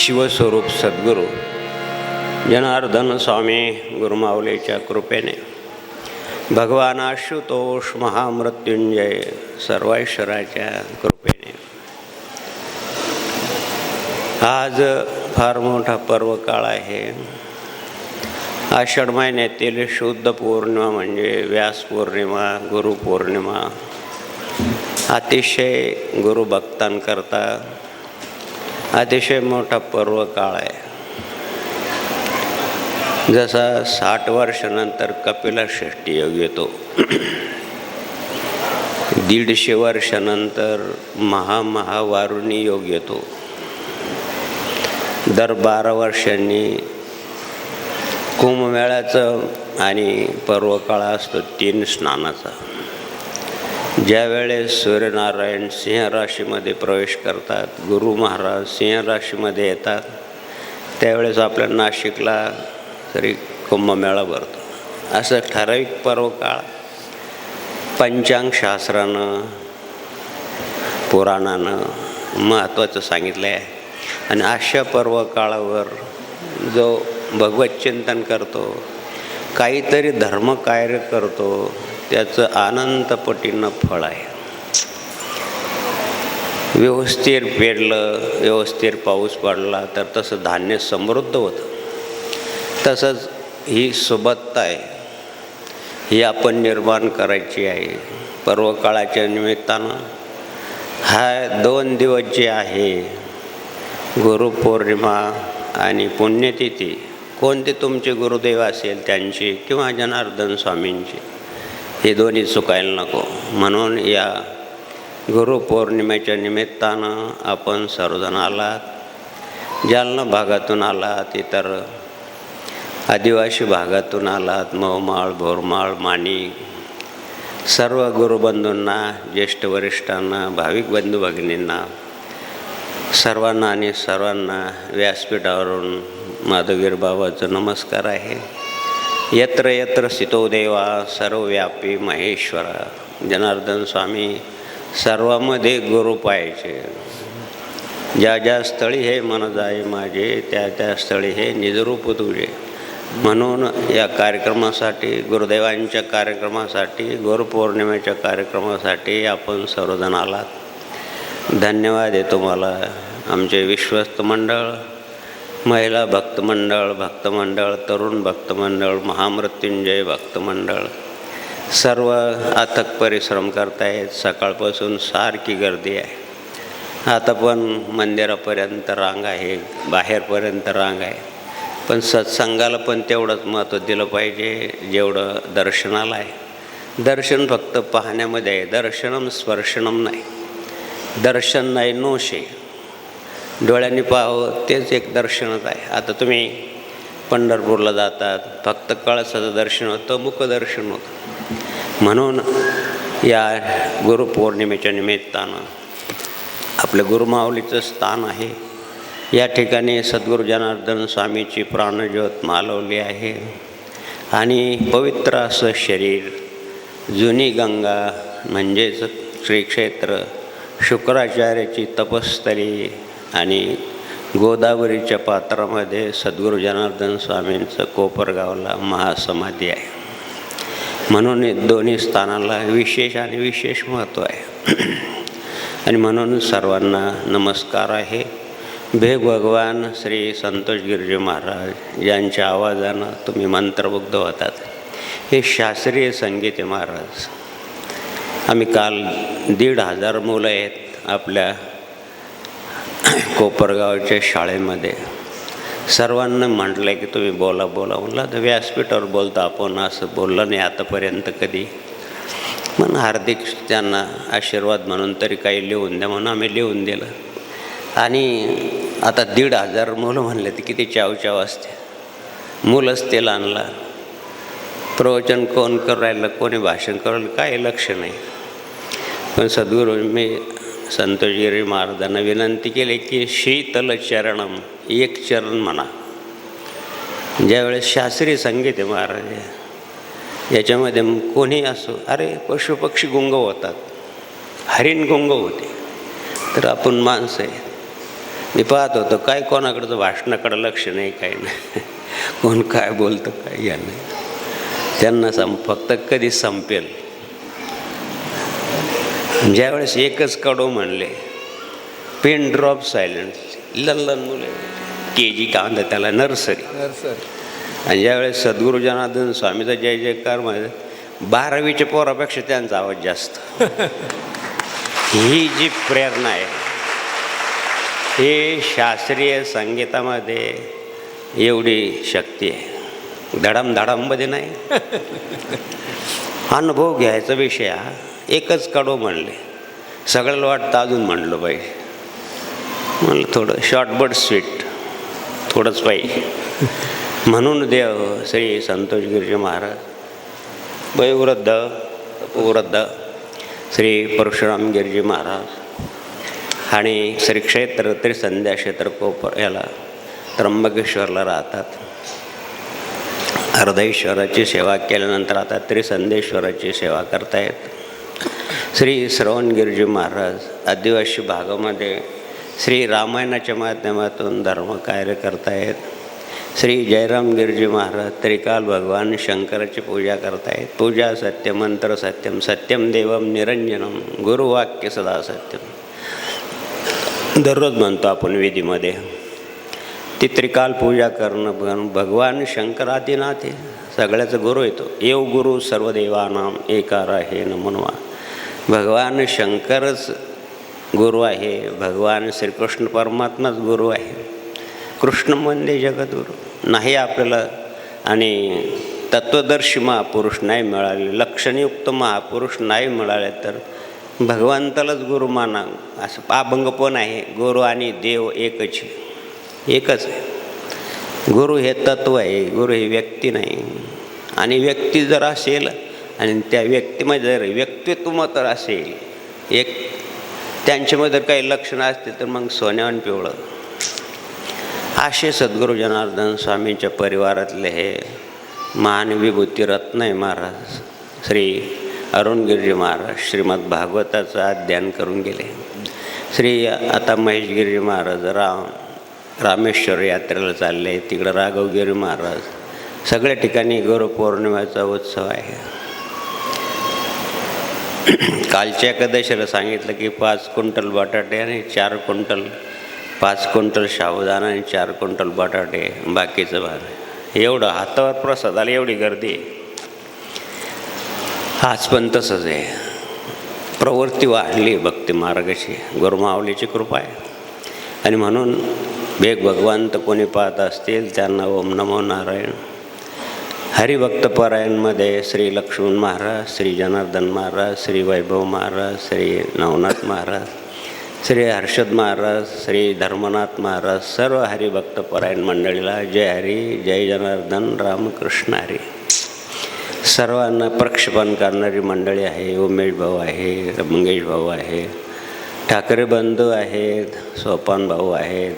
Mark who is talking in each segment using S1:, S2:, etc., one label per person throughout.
S1: शिवस्वरूप सद्गुरू जनार्दन स्वामी गुरुमाऊलीच्या कृपेने भगवान आशुतोष महामृत्युंजय सर्वेश्वराच्या कृपेने आज फार मोठा पर्व काळ आहे. आषाढ महिन्यातील शुद्ध पौर्णिमा म्हणजे व्यास पौर्णिमा, गुरुपौर्णिमा अतिशय गुरुभक्तांकरता अतिशय मोठा पर्व काळ आहे. जसा 60 वर्षानंतर कपिलषष्ठी योग येतो, 150 वर्षानंतर महावारुणी योग येतो, दर 12 वर्षांनी कुंभमेळ्याचं आणि पर्वकाळ असतो 3 स्नानाचा. ज्यावेळेस सूर्यनारायण सिंह राशीमध्ये प्रवेश करतात, गुरु महाराज सिंह राशीमध्ये येतात, त्यावेळेस आपल्या नाशिकला तरी कुंभमेळा भरतो. असं ठराविक पर्वकाळ पंचांग शास्त्रानं पुराणानं महत्त्वाचं सांगितलं आहे. आणि अशा पर्वकाळावर जो भगवत चिंतन करतो, काहीतरी धर्मकार्य करतो, त्याचं अनंत पटीनं फळ आहे. व्यवस्थित पेरलं, व्यवस्थित पाऊस पडला तर तसं धान्य समृद्ध होतं. तसंच ही सुबत्ता आहे, ही आपण निर्माण करायची आहे. पर्वकाळाच्या निमित्तानं हा 2 दिवस जे आहे, गुरुपौर्णिमा आणि पुण्यतिथी, कोणते तुमचे गुरुदेव असेल त्यांची किंवा जनार्दन स्वामींची, हे दोन्ही चुकायला नको. म्हणून या गुरुपौर्णिमेच्या निमित्तानं आपण सर्वजण आलात. जालना भागातून आलात, इतर आदिवासी भागातून आलात, मौमाळ, भोरमाळ, माणी, सर्व गुरुबंधूंना, ज्येष्ठ वरिष्ठांना, भाविक बंधू भगिनींना, सर्वांना आणि सर्वांना व्यासपीठावरून माधवगिरी बाबाचा नमस्कार आहे. यत्र यत्र स्थितो देवा सर्वव्यापी महेश्वरा. जनार्दन स्वामी सर्वामध्ये गुरु पाहिजे. ज्या ज्या स्थळी हे मन जाय माझे, त्या त्या स्थळी हे निजरूप तुझे. म्हणून या कार्यक्रमासाठी, गुरुदेवांच्या कार्यक्रमासाठी, गुरुपौर्णिमेच्या कार्यक्रमासाठी आपण सर्वजण आलात. धन्यवाद आहे तुम्हाला. आमचे विश्वस्त मंडळ, महिला भक्तमंडळ, भक्तमंडळ, तरुण भक्तमंडळ, महामृत्युंजय भक्तमंडळ सर्व अथक परिश्रम करतायत. सकाळपासून सारखी गर्दी आहे. आता पण मंदिरापर्यंत रांग आहे, बाहेरपर्यंत रांग आहे. पण सत्संगाला पण तेवढंच महत्त्व दिलं पाहिजे जेवढं दर्शनाला आहे. दर्शन फक्त पाहण्यामध्ये आहे, दर्शनम स्पर्शनम नाही. दर्शन नाही नोशे, डोळ्यांनी पाहावं तेच एक दर्शनच आहे. आता तुम्ही पंढरपूरला जातात, फक्त कळसाचं दर्शन होतं, मुखदर्शन होतं. म्हणून या गुरुपौर्णिमेच्या निमित्तानं आपल्या गुरुमाऊलीचं स्थान आहे. या ठिकाणी सद्गुरू जनार्दन स्वामीची प्राणज्योत मालवली आहे. आणि पवित्र असं शरीर, जुनी गंगा म्हणजेच श्रीक्षेत्र, शुक्राचार्याची तपस्थली आणि गोदावरीच्या पात्रामध्ये सद्गुरू जनार्दन स्वामींचं कोपरगावला महासमाधी आहे. म्हणून दोन्ही स्थानाला विशेष आणि विशेष महत्त्व आहे. आणि म्हणून सर्वांना नमस्कार आहे. भेग भगवान श्री संतोष गिरजी महाराज यांच्या आवाजानं तुम्ही मंत्रमुग्ध होतात. हे शास्त्रीय संगीत आहे महाराज. आम्ही काल 1,500 मुलं आहेत आपल्या कोपरगावच्या शाळेमध्ये. सर्वांना म्हटलं आहे की तुम्ही बोला बोला. म्हणलं तर व्यासपीठावर बोलतो आपण, असं बोललं नाही आतापर्यंत कधी. म्हणून हार्दिक त्यांना आशीर्वाद म्हणून तरी काही लिहून द्या म्हणून आम्ही लिहून दिलं. आणि आता 1,500 मुलं म्हणले तर किती चावचाव असते. मुलंच ते आणला. प्रवचन कोण करू राहिलं, कोणी भाषण करू, काही लक्ष नाही. पण सद्गुरू मी संतोषगिरी महाराजांना विनंती केली की शीतल चरणम, एक चरण म्हणा. ज्यावेळेस शास्त्रीय संगीत आहे महाराज, याच्यामध्ये कोणी असो, अरे पशुपक्षी गुंग होतात, हरिण गुंग होते, तर आपण माणसं आहे. मी पाहत होतो काय कोणाकडचं भाषणाकडं लक्ष नाही, काही नाही, कोण काय बोलतं काही या नाही. त्यांना फक्त कधी संपेल. ज्यावेळेस एकच कडो म्हणले, पेन ड्रॉप सायलेन्स, लल्लन मुले KG का म्हणतात त्याला, नर्सरी. आणि ज्यावेळेस सद्गुरू जनार्दन स्वामीचा जय जयकार म्हणजे 12वीच्या पोरापेक्षा त्यांचा आवाज जास्त. ही जी प्रेरणा आहे, हे शास्त्रीय संगीतामध्ये एवढी शक्ती आहे, धडामधडामध्ये नाही. अनुभव घ्यायचा विषय हा. एकच कडो म्हणले, सगळ्याला वाटतं अजून म्हणलं पाहिजे. म्हणलं थोडं शॉर्ट बट स्वीट, थोडंच पाहिजे. म्हणून देव श्री संतोष गिरजी महाराज, वयोवृद्ध श्री परशुराम गिरजी महाराज आणि श्री क्षेत्र त्रिसंध्या क्षेत्र कोपर याला त्र्यंबकेश्वरला राहतात. अर्धेश्वराची सेवा केल्यानंतर आता त्रिसंधेश्वराची सेवा करतायत. श्री श्रवण गिरजी महाराज आदिवासी भागामध्ये श्री रामायणाच्या माध्यमातून धर्मकार्य करतायत. श्री जयराम गिरजी महाराज त्रिकाल भगवान शंकराची पूजा करतायत. पूजा सत्य, मंत्र सत्यम, सत्यम देवम निरंजनम, गुरुवाक्य सदा सत्यम. दररोज म्हणतो आपण विधीमध्ये. ती त्रिकाल पूजा करणं, भगवान शंकर आदिनाथ सगळ्याचा गुरु येतो. एव गुरु सर्वदेवानाम एकारा हे न म्हणवा. भगवान शंकरच गुरु आहे, भगवान श्रीकृष्ण परमात्माच गुरु आहे. कृष्ण म्हणजे जगद्गुरु नाही आपल्याला. आणि तत्वदर्शी महापुरुष नाही मिळाले, लक्षणयुक्त महापुरुष नाही मिळाले तर भगवंतालाच गुरु माना, असं अभंग पण आहे. गुरु आणि देव एकच आहे. गुरु हे तत्व आहे, गुरु ही व्यक्ती नाही. आणि व्यक्ती जर असेल आणि त्या व्यक्तीमध्ये जर व्यक्तित्व तर असेल, एक त्यांच्यामध्ये जर काही लक्षणं असतील तर मग सोन्यावान पिवळं. असे सद्गुरू जनार्दन स्वामींच्या परिवारातले हे महान विभूती रत्न आहे महाराज श्री अरुण गिरजी महाराज. श्रीमद भागवताचं अध्ययन करून गेले. श्री आता महेश गिरजी महाराज रामेश्वर यात्रेला चालले, तिकडं राघव गिरी महाराज. सगळ्या ठिकाणी गुरुपौर्णिमेचा उत्सव आहे. कालच्या एकादशीला सांगितलं की 5 क्विंटल बटाटे आणि 4 क्विंटल 5 क्विंटल साबुदाणा आणि 4 क्विंटल बटाटे बाकीचं भार. एवढं हातावर प्रसादाला एवढी गर्दी आहे. आज पण तसंच आहे. प्रवृत्ती वाढली भक्ती मार्गाची, गुरुमाऊलीची कृपा आहे. आणि म्हणून वेग भगवंत कोणी पाहत असतील त्यांना ओम नमो नारायण. हरिभक्तपरायणमध्ये श्री लक्ष्मण महाराज, श्री जनार्दन महाराज, श्री वैभव महाराज, श्री नवनाथ महाराज, श्री हर्षद महाराज, श्री धर्मनाथ महाराज, सर्व हरिभक्तपरायण मंडळीला जय हरी, जय जनार्दन, रामकृष्ण हरी. सर्वांना प्रक्षेपण करणारी मंडळी आहे. उमेश भाऊ आहे, मंगेश भाऊ आहे, ठाकरे बंधू आहेत, सोपान भाऊ आहेत,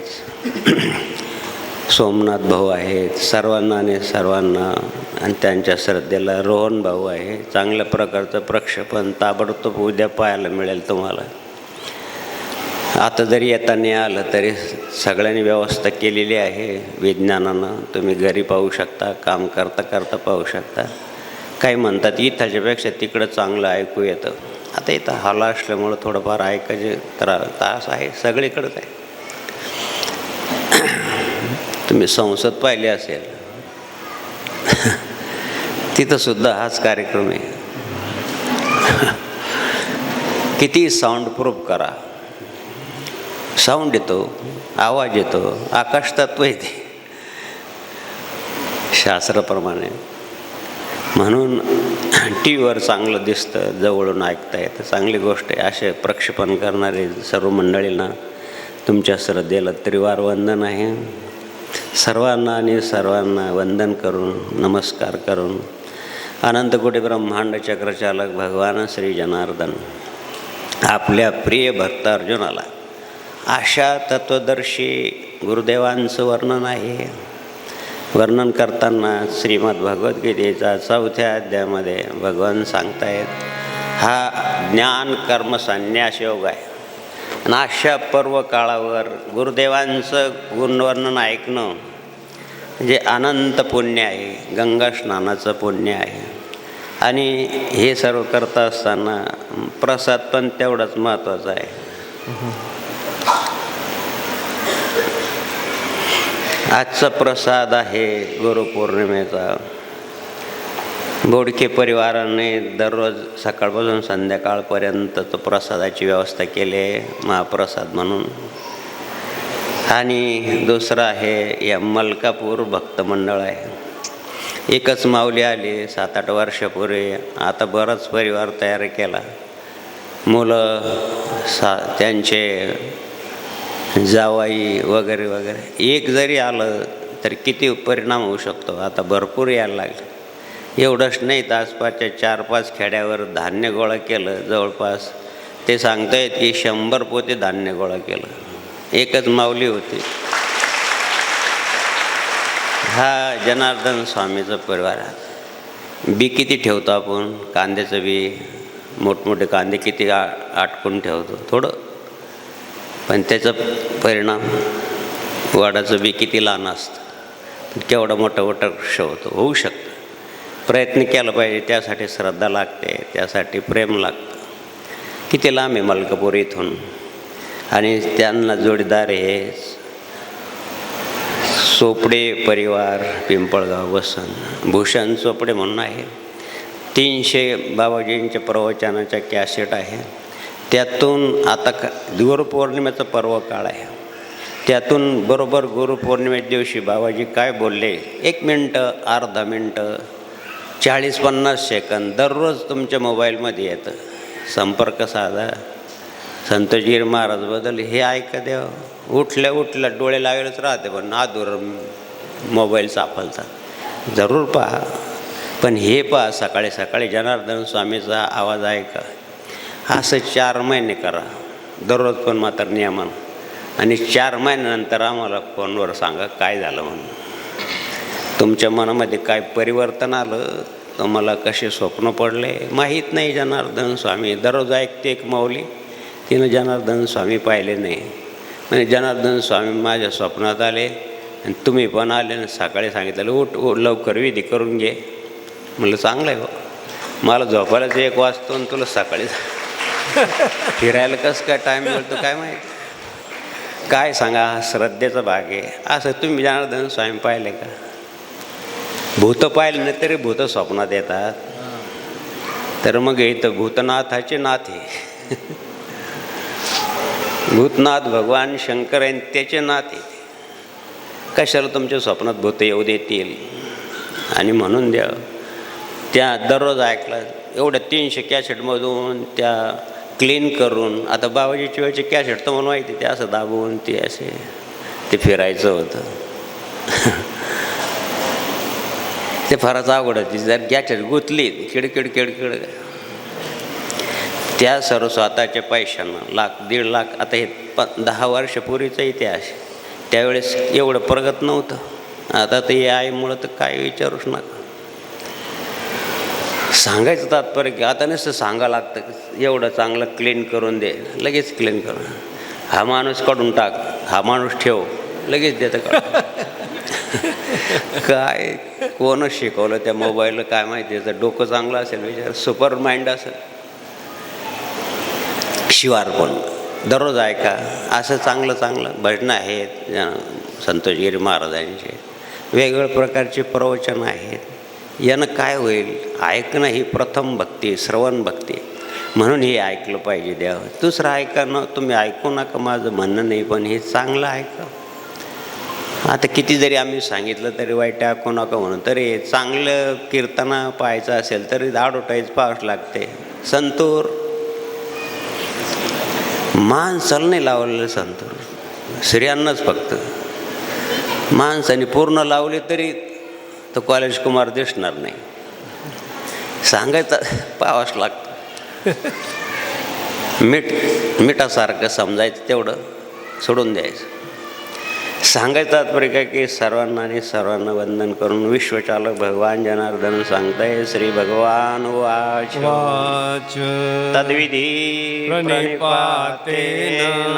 S1: सोमनाथ भाऊ आहेत. सर्वांना आणि त्यांच्या श्रद्धेला रोहन भाऊ आहे. चांगल्या प्रकारचं प्रक्षेपण ताबडतोब उद्या पाहायला मिळेल तुम्हाला. आता जरी येताना आलं तरी सगळ्यांनी व्यवस्था केलेली आहे विज्ञानानं. तुम्ही घरी पाहू शकता, काम करता पाहू शकता. काही म्हणतात इथाच्यापेक्षा तिकडं चांगलं ऐकू येतं. आता इथं हॉल असल्यामुळं थोडंफार ऐकायचे त्रास आहे, सगळीकडंच आहे. तुम्ही संसद पाहिली असेल, तिथंसुद्धा हाच कार्यक्रम आहे. किती साऊंड प्रूफ करा, साऊंड येतो, आवाज येतो, आकाश तत्व येते शास्त्राप्रमाणे. म्हणून टी व्हीवर चांगलं दिसतं, जवळून ऐकता येतं, चांगली गोष्ट आहे. असे प्रक्षेपण करणारे सर्व मंडळींना तुमच्या श्रद्धेला त्रिवार वंदन आहे. सर्वांना वंदन करून नमस्कार करून अनंतकोटी ब्रह्मांड चक्रचालक भगवान श्री जनार्दन आपल्या प्रिय भक्त अर्जुनाला अशा तत्वदर्शी गुरुदेवांचं वर्णन आहे. वर्णन करताना श्रीमद भगवद्गीतेचा 4थ्या अध्यायामध्ये भगवान सांगतायत, हा ज्ञान कर्म संन्यास योग आहे. आणि अशा पर्व काळावर गुरुदेवांचं गुणवर्णन ऐकणं म्हणजे अनंत पुण्य आहे, गंगा स्नानाचं पुण्य आहे. आणि हे सर्व करता असताना प्रसाद पण तेवढाच महत्त्वाचा आहे. आजचा प्रसाद आहे गुरुपौर्णिमेचा. बोडके परिवाराने दररोज सकाळपासून संध्याकाळपर्यंत तो प्रसादाची व्यवस्था केली आहे महाप्रसाद म्हणून. आणि दुसरं आहे या मलकापूर भक्त मंडळ आहे. एकच माऊली आली 7-8 वर्षापूर्वी. आता बराच परिवार तयार केला. मुलं त्यांचे जावाई वगैरे वगैरे. एक जरी आलं तर किती परिणाम होऊ शकतो. आता भरपूर यायला लागले. एवढंच नाही तर आसपासच्या 4-5 खेड्यावर धान्य गोळा केलं. जवळपास ते सांगतायत की 100 पोते धान्य गोळा केलं. एकच माऊली होती. हा जनार्दन स्वामीचा परिवार आहे. बी किती ठेवतो आपण, कांद्याचं बी. मोठमोठे कांदे किती आटकून ठेवतो थोडं, पण त्याचा परिणाम वडाचं बी किती लहान असतं, केवढा मोठा वृक्ष होतो. होऊ शकतं. प्रयत्न केला पाहिजे. त्यासाठी श्रद्धा लागते, त्यासाठी प्रेम लागतं. किती लांब आहे मलकापूर इथून. आणि त्यांना जोडीदार हे चोपडे परिवार, पिंपळगाव वसन. भूषण चोपडे म्हणून आहे. 300 बाबाजींच्या प्रवचनाच्या कॅसेट आहे. त्यातून आता गुरुपौर्णिमेचा पर्व काळ आहे. त्यातून बरोबर गुरुपौर्णिमेच्या दिवशी बाबाजी काय बोलले, 1 मिनटं, अर्धा मिनटं, 40-50 सेकंद दररोज तुमच्या मोबाईलमध्ये येतं. संपर्क साधा. संतोषगिरी महाराजबद्दल हे ऐका देवा. उठल्या उठल्या डोळे लावेलच राहते, पण आदूर मोबाईल सापडतात. जरूर पहा. पण हे पहा, सकाळी सकाळी जनार्दन स्वामीचा आवाज ऐका. असं 4 महिने करा दररोज, पण मात्र नियमन. आणि 4 महिन्यानंतर आम्हाला फोनवर सांगा काय झालं म्हणून. तुमच्या मनामध्ये काय परिवर्तन आलं, तुम्हाला कसे स्वप्न पडले माहीत नाही. जनार्दन स्वामी दररोज ऐकते एक माऊली, तिनं जनार्दन स्वामी पाहिले नाही. म्हणजे जनार्दन स्वामी माझ्या स्वप्नात आले आणि तुम्ही पण आले आणि सकाळी सांगितलं उठ लवकर विधी करून घे. म्हणलं चांगलं आहे हो. मला झोपायलाच 1 वाजतो आणि तुला सकाळी फिरायला कसं काय टाईम मिळतो काय माहिती. काय सांगा, श्रद्धेचा भाग आहे. असं तुम्ही जनार्दन स्वामी पाहिले का? भूत पाहिले नाही तरी भूत स्वप्नात येतात. तर मग इथं भूतनाथाचे नाथ आहे. भूतनाथ भगवान शंकर आहे, त्याचे नाथ आहे. कशाला तुमच्या स्वप्नात भूत येऊ देतील. आणि म्हणून द्या त्या दररोज ऐकला. एवढ्या 300 कॅसेटमधून त्या क्लीन करून. आता बाबाजीच्या वेळचे कॅसेट तर मला माहिती, ते असं दाबून ते असे ते फिरायचं होतं. ते फारच अवघड होती. जर कॅसेट गुंतली किडकिड किडकिड. त्या सर्व स्वतःच्या पैशानं 1,00,000-1.5 लाख. आता हे 10 वर्षापूर्वीचा इतिहास. त्यावेळेस एवढं प्रगत नव्हतं. आता तर हे आईमुळं तर काय विचारूच नका. सांगायचं तात्पर्य की आता नुसतं सांगा लागतं, एवढं चांगलं क्लीन करून दे, लगेच क्लीन करून. हा माणूस काढून टाक, हा माणूस ठेव, लगेच देतं काढून. काय कोणच शिकवलं त्या मोबाईलला काय माहिती. त्याचं डोकं चांगलं असेल, विचार सुपर माइंड असेल. शिवार पण दररोज ऐका. असं चांगलं चांगलं भजनं आहेत संतोषगिरी महाराजांचे. वेगवेगळ्या प्रकारचे प्रवचन आहेत. यानं काय होईल, ऐकणं ही प्रथम भक्ती, श्रवण भक्ती. म्हणून हे ऐकलं पाहिजे देव. दुसरं ऐका न, तुम्ही ऐकू नका माझं म्हणणं नाही, पण हे चांगलं ऐका. आता किती जरी आम्ही सांगितलं तरी वाईट ऐकू नका म्हणून. तरी चांगलं कीर्तना पाहायचं असेल तरी ॲडव्हर्टाईज पाहावंच लागते. संतूर माणसाला नाही लावलेलं संतूर, स्त्रियांनाच फक्त. माणसाने पूर्ण लावले तरी तर कॉलेज कुमार दिसणार नाही. सांगायचं पाहावंच लागतं. मिठासारखं समजायचं, तेवढं सोडून द्यायचं. सांगायचं तात्पर्य काय की सर्वांना आणि सर्वांना वंदन करून विश्वचालक भगवान जनार्दन सांगताय श्री भगवान वाच तद्विधी प्रणिपातेन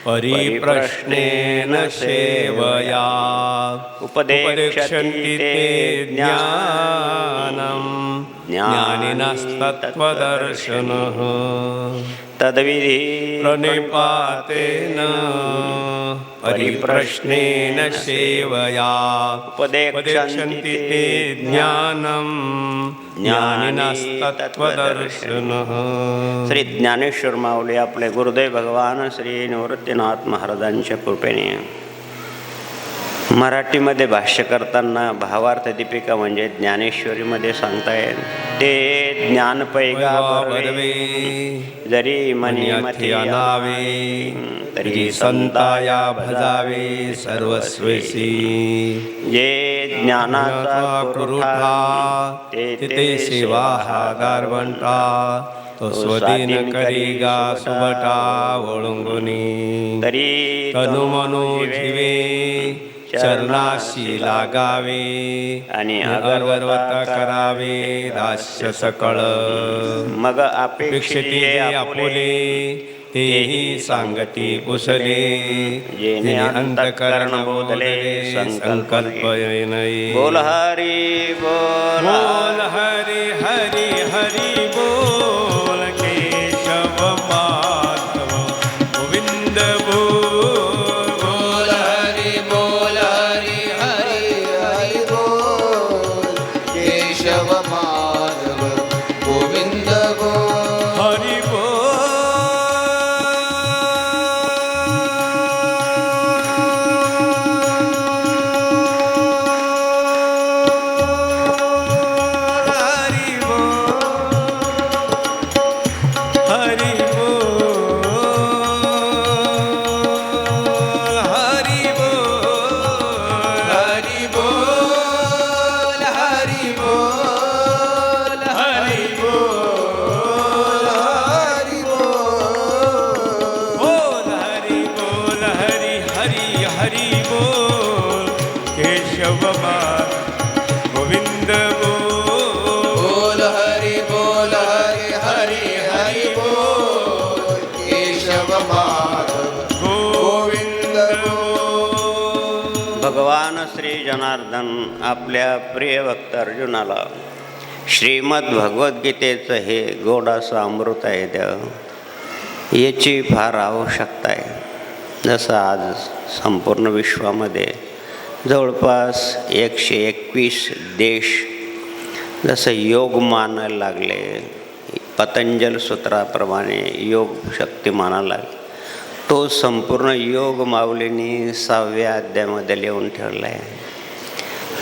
S2: परिप्रश्नेन सेवया
S1: उपदेक्षन्ति ते
S2: ज्ञानं ज्ञानिनस्तत्त्वदर्शिनः
S1: तद्विधी
S2: प्रणिपातेन परिप्रश्नेन सेवया उपदेक्षन्ति ते ज्ञानं ज्ञानिनस्तत्त्वदर्शिनः.
S1: श्री ज्ञानेश्वर माऊली आपले गुरुदेव भगवान श्री निवृत्तीनाथ महाराजांच्या कृपेने मराठीमध्ये भाष्य करताना भावार्थ दीपिका म्हणजे ज्ञानेश्वरीमध्ये सांगतायत ते ज्ञान पैगा बरवे जरी मनी मथी
S2: अनावे तरी संताया भजावे सर्वस्वेसी.
S1: जे ज्ञानाचा
S2: पुरुठा ते सेवा हा गारवंटा तो स्वदीन करीगा सुबटा ओळंगुनी
S1: तरी
S2: तनु मनो जीवे चरणाशी लागावे आणि अगरवत करावे दास्य सकळ.
S1: मग
S2: अपेक्षिते आपुले तेही सांगती कुसले जेणे अंतकरण बोधले संकल्प नये.
S1: बोल हरी बोल
S2: बोल हरी हरी हरी बोल केशव माधव गोविंद बोल.
S3: बोल हरी हरी हरी बोल केशव माधव गोविंद बोल.
S2: हरि
S1: भगवान श्री जनार्दन आपल्या प्रिय भक्त अर्जुनाला श्रीमद भगवद्गीतेचं हे गोड असं अमृत आहे याची फार आवश्यकता आहे. जसं आज संपूर्ण विश्वामध्ये जवळपास 121 देश जसं योग मानायला लागले, पतंजल सूत्राप्रमाणे योग शक्ती मानायला लागले. तो संपूर्ण योग माऊलींनी 6व्या अध्यायामध्ये लिहून ठेवला आहे.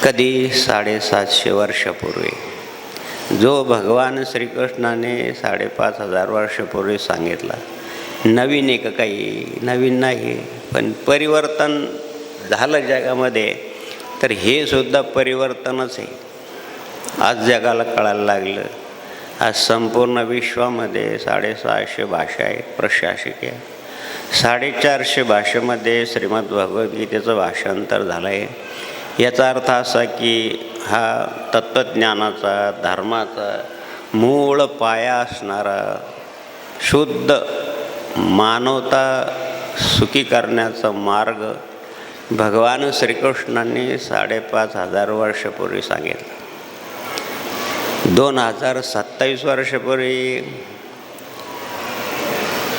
S1: कधी 750 वर्षापूर्वी जो भगवान श्रीकृष्णाने 5500 वर्षापूर्वी सांगितला. नवीन एक काही नवीन नाही, पण परिवर्तन झालं जगामध्ये तर हे सुद्धा परिवर्तनच आहे. आज जगाला कळायला लागलं. आज संपूर्ण विश्वामध्ये 650 भाषा आहेत, प्रशासकीय 450 भाषेमध्ये श्रीमद भगवद्गीतेचं भाषांतर झालं आहे. याचा अर्थ असा की हा तत्त्वज्ञानाचा धर्माचा मूळ पाया असणारा शुद्ध मानवता सुखी करण्याचा मार्ग भगवान श्रीकृष्णांनी 5500 वर्षापूर्वी सांगितलं. 2027 वर्षापूर्वी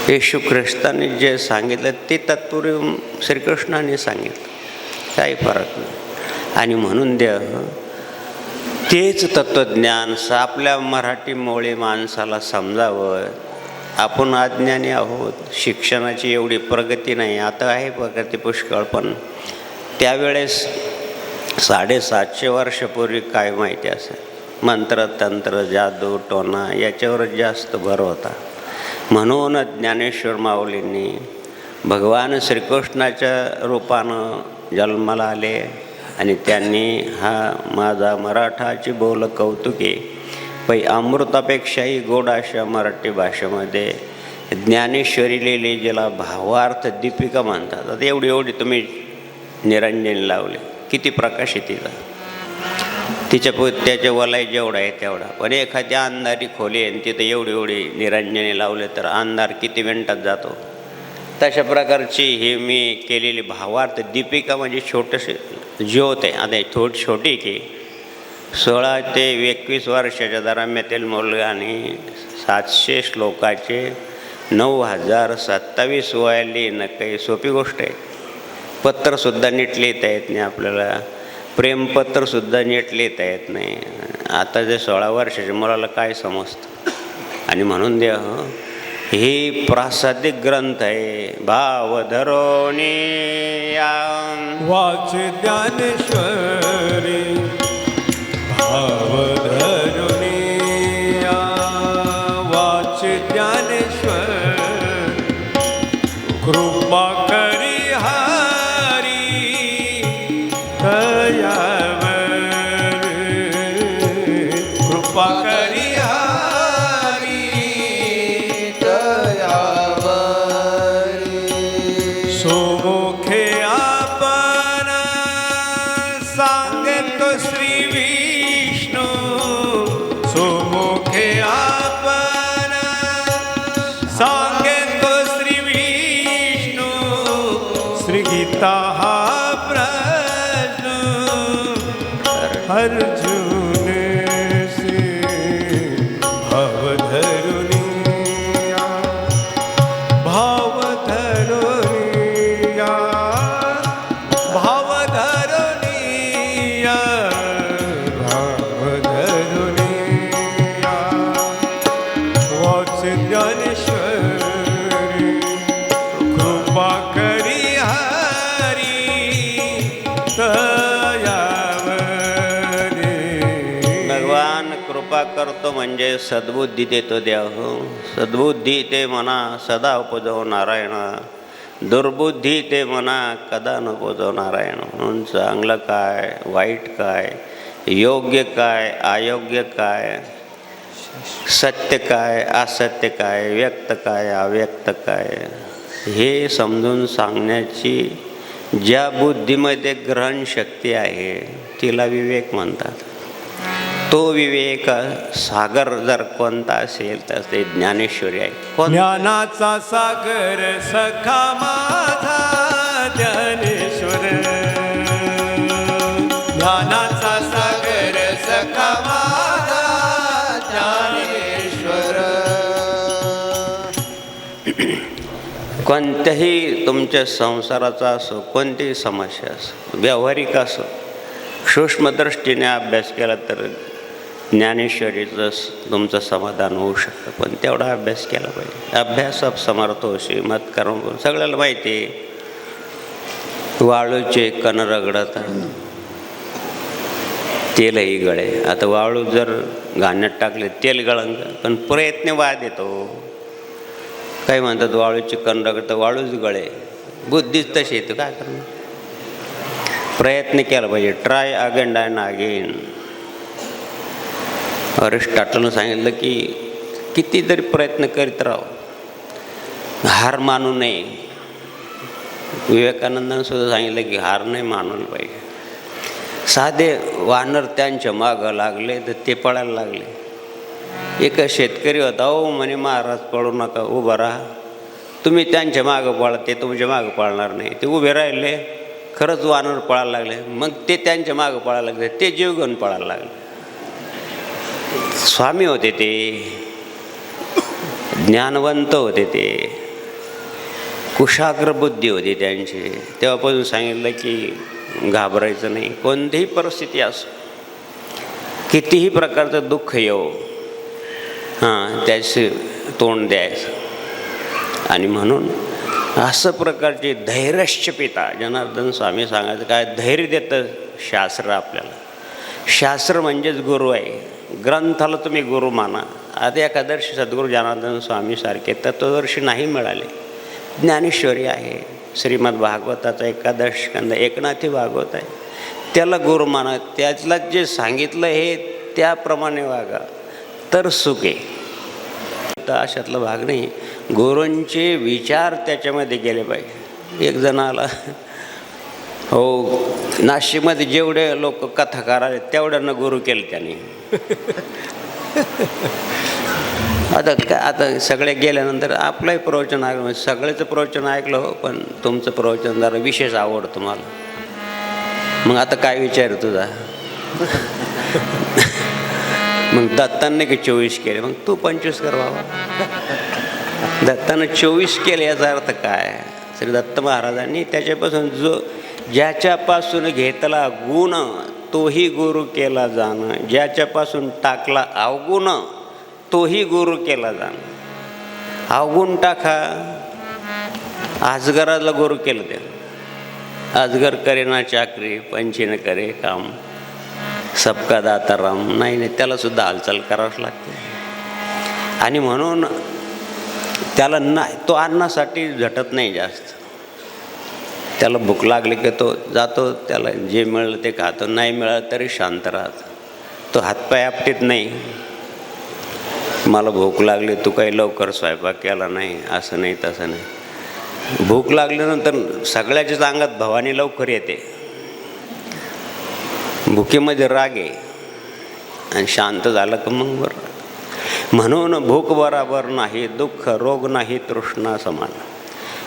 S1: येशू ख्रिस्तांनी जे सांगितलं ते तत्पूर्वी श्रीकृष्णाने सांगितलं. काही फरक नाही. आणि म्हणून तेच तत्त्वज्ञान आपल्या मराठी मोळी माणसाला समजावं. आपण अज्ञानी आहोत. शिक्षणाची एवढी प्रगती नाही. आता आहे प्रगती पुष्कळ, पण त्यावेळेस 750 वर्षापूर्वी काय माहिती असेल? मंत्र तंत्र जादू टोना याच्यावरच जास्त भर होता. म्हणून ज्ञानेश्वर माऊलींनी भगवान श्रीकृष्णाच्या रूपानं जन्माला आले आणि त्यांनी हा माझा मराठाची बोल कौतुके पै अमृतापेक्षाही गोड अशा मराठी भाषेमध्ये ज्ञानेश्वरी लिहिली, ज्याला भावार्थ दीपिका म्हणतात. आता एवढी एवढी तुम्ही निरंजन लावले, किती प्रकाश आहे तिचा त्याच्या वलय जेवढा आहे तेवढा. पण एखाद्या अंधारी खोली आहे तिथं एवढी एवढी निरंजने लावले तर अंधार किती मिनिटात जातो. तशा प्रकारची ही मी केलेली भावार्थ दीपिका म्हणजे छोटंसे ज्योत आहे. आता थोडी छोटी की 16 ते 21 वर्षाच्या दरम्यातील मुलगा आणि 700 श्लोकाचे 9027 वया लिहिणं काही सोपी गोष्ट आहे. पत्रसुद्धा नीट लिहिता येत नाही आपल्याला, प्रेमपत्रसुद्धा नीट लिहिता येत नाही. आता जे 16 वर्षाच्या मुलाला काय समजतं. आणि म्हणून ही प्रासादिक ग्रंथ आहे. भाव धरोणी
S2: वाच ज्ञानेश्वरी, भाव धरुणी वाच ज्ञानेश्वर, कृपा करी हरी दयावर, कृपा करी हरी सुमुखे आपण सांगतो श्री विष्णू, सुमुखे आपण सांगतो श्री विष्णू, श्री गीता हा प्रश्न अर्जुन से भाव धरुनिया, भाव धरुनिया, भाव धरुनिया, भाव धरुनिया. वाच ज्ञानेश्वरी, कृपा करी हरी दयावरी.
S1: भगवान कृपा करतो म्हणजे सद्बुद्धी देतो देव. सद्बुद्धी ते म्हणा सदा उपजव नारायण, दुर्बुद्धी ते म्हणा कदा न उपजव नारायण. म्हणून चांगलं काय, वाईट काय, योग्य काय, अयोग्य काय, सत्य काय, असत्य काय, व्यक्त काय, अव्यक्त काय, हे समजून सांगण्याची ज्या बुद्धीमध्ये ग्रहणशक्ती आहे तिला विवेक म्हणतात. तो विवेक सागर जर कोणता असेल तर ते ज्ञानेश्वरी आहे.
S2: ज्ञानाचा सागर सखा माझा ज्ञानेश्वर, ज्ञानाचा सागर सखा माझा ज्ञानेश्वर.
S1: कोणत्याही तुमच्या संसाराचा असो, कोणतीही समस्या असो, व्यावहारिक असो, सूक्ष्मदृष्टीने अभ्यास केला तर ज्ञानेश्वरीचं तुमचं समाधान होऊ शकतं. पण तेवढा अभ्यास केला पाहिजे. अभ्यासात समर्थ होशी मत करून सगळ्याला माहिती आहे. वाळूचे कण रगडत तेलही गळे. आता वाळू जर घाण्यात टाकले तेल गळंग, पण प्रयत्न वाद येतो. काही म्हणतात वाळूचे कण रगडतं, वाळूच गळे. बुद्धीच तशी येते, काय करणार. प्रयत्न केला पाहिजे. Try again and again. अरिस्टॉटलनं सांगितलं की कितीतरी प्रयत्न करीत राहा, हार मानू नये. विवेकानंदांनी सुद्धा सांगितलं की हार नाही मानवलं पाहिजे. साधे वानर त्यांच्या मागं लागले तर ते पळायला लागले. एक शेतकरी होता, ओ म्हणे महाराज पळू नका, उभं राहा. तुम्ही त्यांच्या मागं पळा, ते तुमच्या मागं पळणार नाही. ते उभे राहिले, खरंच वानर पळायला लागले. मग ते त्यांच्या मागं पळायला लागले, ते जीव घेऊन पळायला लागले. स्वामी होते ते, ज्ञानवंत होते ते, कुशाग्र बुद्धी होती त्यांची. तेव्हापासून सांगितलं की घाबरायचं नाही. कोणतीही परिस्थिती असो, कितीही प्रकारचं दुःख येऊ, त्याचे तोंड द्यायचं. आणि म्हणून असं प्रकारचे धैर्यश्च पिता जनार्दन स्वामी सांगायचं. काय धैर्य देतं शास्त्र आपल्याला. शास्त्र म्हणजेच गुरु आहे. ग्रंथाला तुम्ही गुरु माना. आता एकादर्शी सद्गुरू जनार्दन स्वामीसारखे तत्वदर्शी नाही मिळाले. ज्ञानेश्वरी आहे, श्रीमद भागवताचा एकादश स्कंद एकनाथी भागवत आहे, त्याला गुरु माना. त्यातला जे सांगितलं हे त्याप्रमाणे वागा तर सुख आहे. तर अशातला भाग नाही. गुरूंचे विचार त्याच्यामध्ये गेले पाहिजे. एक जण आला, हो नाशिकमध्ये जेवढे लोक कथाकार आले तेवढ्यांना गुरु केलं त्याने. आता सगळे गेल्यानंतर आपलंही प्रवचन ऐकलं, म्हणजे सगळ्याचं प्रवचन ऐकलं हो, पण तुमचं प्रवचन जरा विशेष आवडतं मला. मग आता काय विचार तुझा? मग दत्तांनी की 24 केले, मग तू 25 कर बाबा. दत्तानं 24 केले याचा अर्थ काय? श्री दत्त महाराजांनी त्याच्यापासून ज्याच्यापासून घेतला गुण तोही गुरु केला जाणं, ज्याच्यापासून टाकला अवगुण तोही गुरु केला जाणं. अवगुण टाका, अजगराला गुरु केलं ते. अजगर करे ना चाकरी, पंछीने करे काम, सबका दाता राम. नाही, त्याला सुद्धा हालचाल करावंच लागते. आणि म्हणून त्याला नाही, तो अन्नासाठी झटत नाही जास्त. त्याला भूक लागली की तो जातो, त्याला जे मिळलं ते खातो, नाही मिळालं तरी शांत राहतो. तो हातपाय आपटीत नाही, मला भूक लागली तू काही लवकर स्वयंपाक केला नाही, असं नाही तसं नाही. भूक लागल्यानंतर सगळ्याच्याच अंगात भवानी लवकर येते. भुकेमध्ये राग आहे आणि शांत झालं का मग बरं. म्हणून भूक बराबर नाही, दुःख रोग नाही, तृष्णा समान.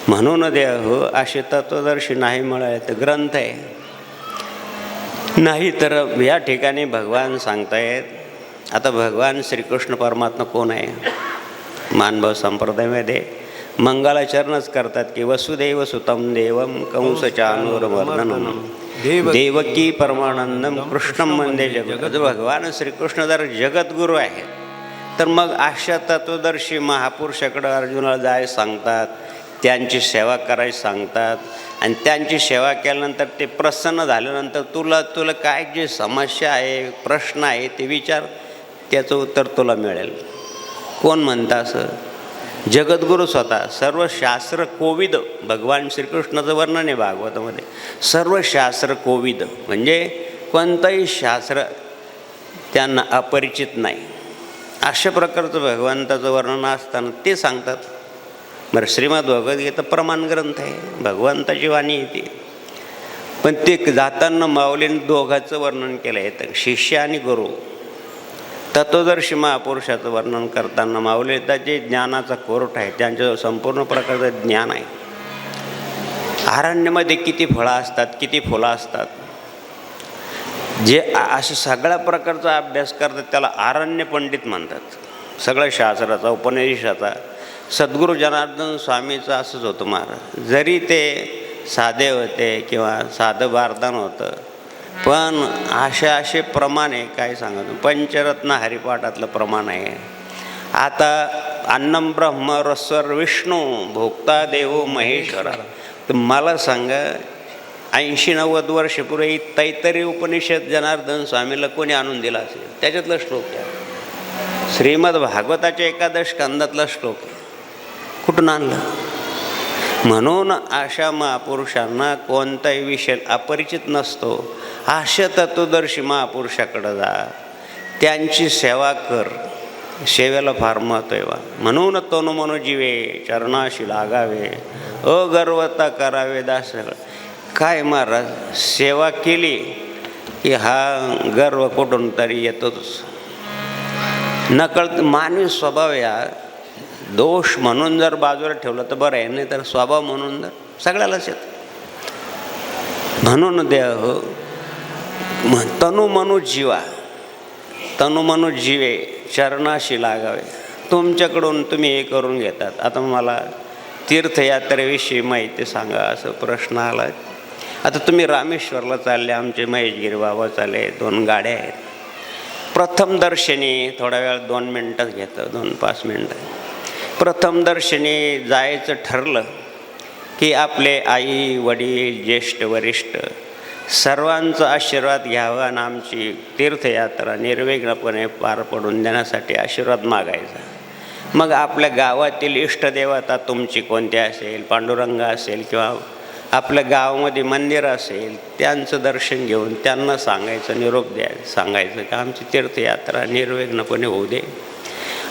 S1: म्हणून देह असे तत्वदर्शी नाही मिळाले तर ग्रंथ आहे. नाही तर या ठिकाणी भगवान सांगतायत. आता भगवान श्रीकृष्ण परमात्मा कोण आहे? मानभाव संप्रदायामध्ये मंगलाचरणच करतात की वसुदेव सुतम देवम कंस चानूरमर्दनम देवकी परमानंदम कृष्णम वंदे जगत. भगवान श्रीकृष्ण जर जगद्गुरू आहेत तर मग अशा तत्वदर्शी महापुरुषाकडं अर्जुनाला जाय सांगतात, त्यांची सेवा करायची सांगतात. आणि त्यांची सेवा केल्यानंतर ते प्रसन्न झाल्यानंतर तुला काय जे समस्या आहे, प्रश्न आहे ते विचार, त्याचं उत्तर तुला मिळेल. कोण म्हणतं असं? जगद्गुरू स्वतः. सर्व शास्त्र कोविद. भगवान श्रीकृष्णाचं वर्णन आहे भागवतामध्ये. सर्व शास्त्र कोविद म्हणजे कोणतंही शास्त्र त्यांना अपरिचित नाही. अशा प्रकारचं भगवंताचं वर्णन असताना ते सांगतात. बरं, श्रीमद भगवद्गीता प्रमाण ग्रंथ आहे, भगवंताची वाणी येते. पण ते जाताना माऊलीने दोघांचं वर्णन केलं आहे, तर शिष्य आणि गुरु. तत्वदर्शी महापुरुषाचं वर्णन करताना माऊली जे ज्ञानाचा कोर्ट आहे, त्यांचं संपूर्ण प्रकारचं ज्ञान आहे. अरण्यामध्ये किती फळं असतात, किती फुलं असतात, जे असं सगळ्या प्रकारचा अभ्यास करतात त्याला अरण्य पंडित म्हणतात. सगळ्या शास्त्राचा, उपनिषदाचा. सद्गुरू जनार्दन स्वामीचं असंच होतं महाराज. जरी ते साधे होते किंवा साधं बारदान होतं, पण असे प्रमाण आहे, काय सांगतो, पंचरत्न हरिपाठातलं प्रमाण आहे. आता अन्नम ब्रह्म रस्वर विष्णू भोक्ता देवो महेश्वरा. तर मला सांगा, 80-90 वर्षपूर्वी तैतरी उपनिषद जनार्दन स्वामीला कोणी आणून दिला असेल? त्याच्यातला श्लोक आहे. श्रीमद भागवताच्या एकादश स्कंदातला श्लोक आहे. कुठून आणलं? म्हणून अशा महापुरुषांना कोणताही विषय अपरिचित नसतो. अशा तत्वदर्शी महापुरुषाकडं जा, त्यांची सेवा कर. सेवेला फार महत्त्व आहे. म्हणून तनु मनो जीवे चरणाशी लागावे, अगर्वता करावे दास. काय महाराज, सेवा केली की हा गर्व कुठून तरी येतोच. नकळत मानवी स्वभाव या दोष म्हणून जर बाजूला ठेवलं तर बरं आहे, नाही तर स्वभाव म्हणून जर सगळ्यालाच येतं. म्हणून देह तनु मनु जीवा, तनु मनु जीवे चरणाशी लागावे. तुमच्याकडून तुम्ही हे करून घेतात. आता मला तीर्थयात्रेविषयी माहिती सांगा असं प्रश्न आला. आता तुम्ही रामेश्वरला चालले, आमचे महेशगिरी बाबा चालले, 2 गाड्या आहेत. प्रथम दर्शनी थोडा वेळ 2 मिनटं घेतं, 2-5 मिनटं. प्रथम दर्शनी जायचं ठरलं की आपले आई वडील ज्येष्ठ वरिष्ठ सर्वांचा आशीर्वाद घ्यावा आणि आमची तीर्थयात्रा निर्विघ्नपणे पार पडून देण्यासाठी आशीर्वाद मागायचा. मग आपल्या गावातील इष्टदेवता तुमची कोणती असेल, पांडुरंग असेल किंवा आपल्या गावामध्ये मंदिर असेल, त्यांचं दर्शन घेऊन त्यांना सांगायचं, निरोप द्यायचं, सांगायचं की आमची तीर्थयात्रा निर्विघ्नपणे होऊ दे.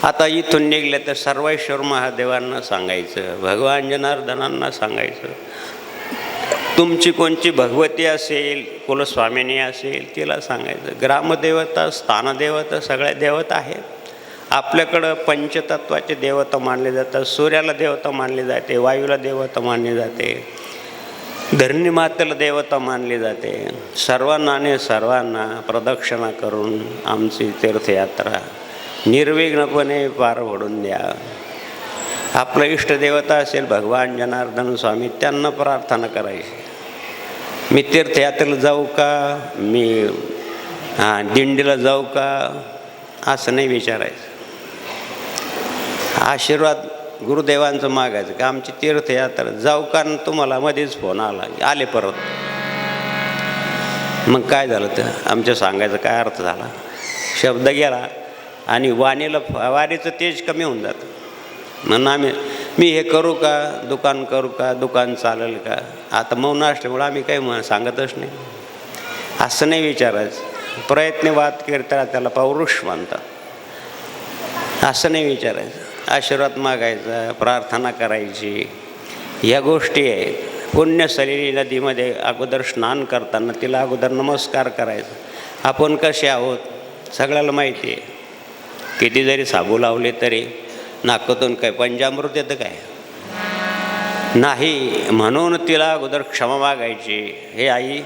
S1: आता इथून निघले तर सर्वेश्वर महादेवांना सांगायचं, भगवान जनार्दनांना सांगायचं. तुमची कोणची भगवती असेल, कुलस्वामिनी असेल, तिला सांगायचं. ग्रामदेवता, स्थानदेवता सगळ्या देवता आहेत. आपल्याकडं पंचतत्वाचे देवता मानले जातात. सूर्याला देवता मानली जाते, वायूला देवता मानली जाते, धरणी मातेला देवता मानली जाते. सर्वांना प्रदक्षिणा करून आमची तीर्थयात्रा निर्विघ्नपणे पार पडून द्या. आपलं इष्टदेवता असेल भगवान जनार्दन स्वामी, त्यांना प्रार्थना करायची. मी तीर्थयात्रेला जाऊ का, मी दिंडीला जाऊ का, असं नाही विचारायचं. आशीर्वाद गुरुदेवांचं मागायचं का आमची तीर्थयात्रा जाऊ का, तुम्हाला मध्येच फोन आले परत. मग काय झालं तर आमच्या सांगायचं काय अर्थ झाला, शब्द गेला आणि वारीचं तेज कमी होऊन जातं. म्हणून मी हे करू का, दुकान करू का, दुकान चालेल का. आता मौन असल्यामुळे आम्ही काही सांगतच नाही. असं नाही विचारायचं. प्रयत्नवाद कीर्तन त्याला पौरुष म्हणतात. असं नाही विचारायचं. आशीर्वाद मागायचा, प्रार्थना करायची, या गोष्टी आहेत. पुण्यसलिली नदीमध्ये अगोदर स्नान करताना तिला अगोदर नमस्कार करायचा. आपण कसे आहोत सगळ्याला माहिती आहे. किती जरी साबू लावले तरी नाकातून काय पंचामृत येतं काय नाही. म्हणून तिला अगोदर क्षमा मागायची. हे आई,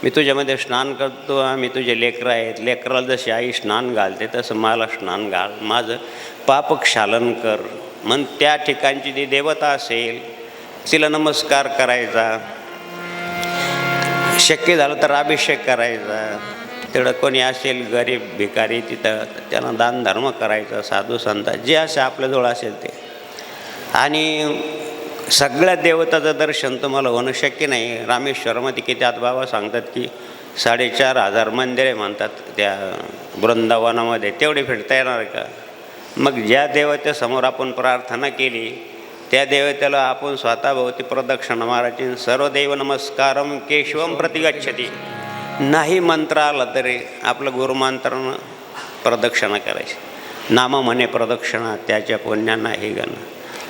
S1: मी तुझ्यामध्ये स्नान करतो, आम्ही तुझे लेकरं आहेत. लेकराला जशी आई स्नान घालते तसं मला स्नान घाल, माझं पापक्षालन कर. मग त्या ठिकाणची जी देवता असेल तिला नमस्कार करायचा. शक्य झालं तर अभिषेक करायचा. तिकडं कोणी असेल गरीब भिकारी तिथं त्यांना दान धर्म करायचा. साधू संत जे असे आपल्याजवळ असेल ते. आणि सगळ्या देवताचं दर्शन तुम्हाला होणं शक्य नाही. रामेश्वरमध्ये किती आत बाबा सांगतात की 4,500 मंदिरे म्हणतात त्या वृंदावनामध्ये. तेवढे फिरता येणार का. मग ज्या देवतेसमोर आपण प्रार्थना केली त्या देवतेला आपण स्वतःभोवती प्रदक्षिणा मारायची. सर्वदेव नमस्कारम केशवम प्रतिगच्छति. नाही मंत्र आला तरी आपलं गुरुमंत्रानं प्रदक्षिणा करायची. नाम म्हणे प्रदक्षिणा त्याच्या पुण्यानं हे गण.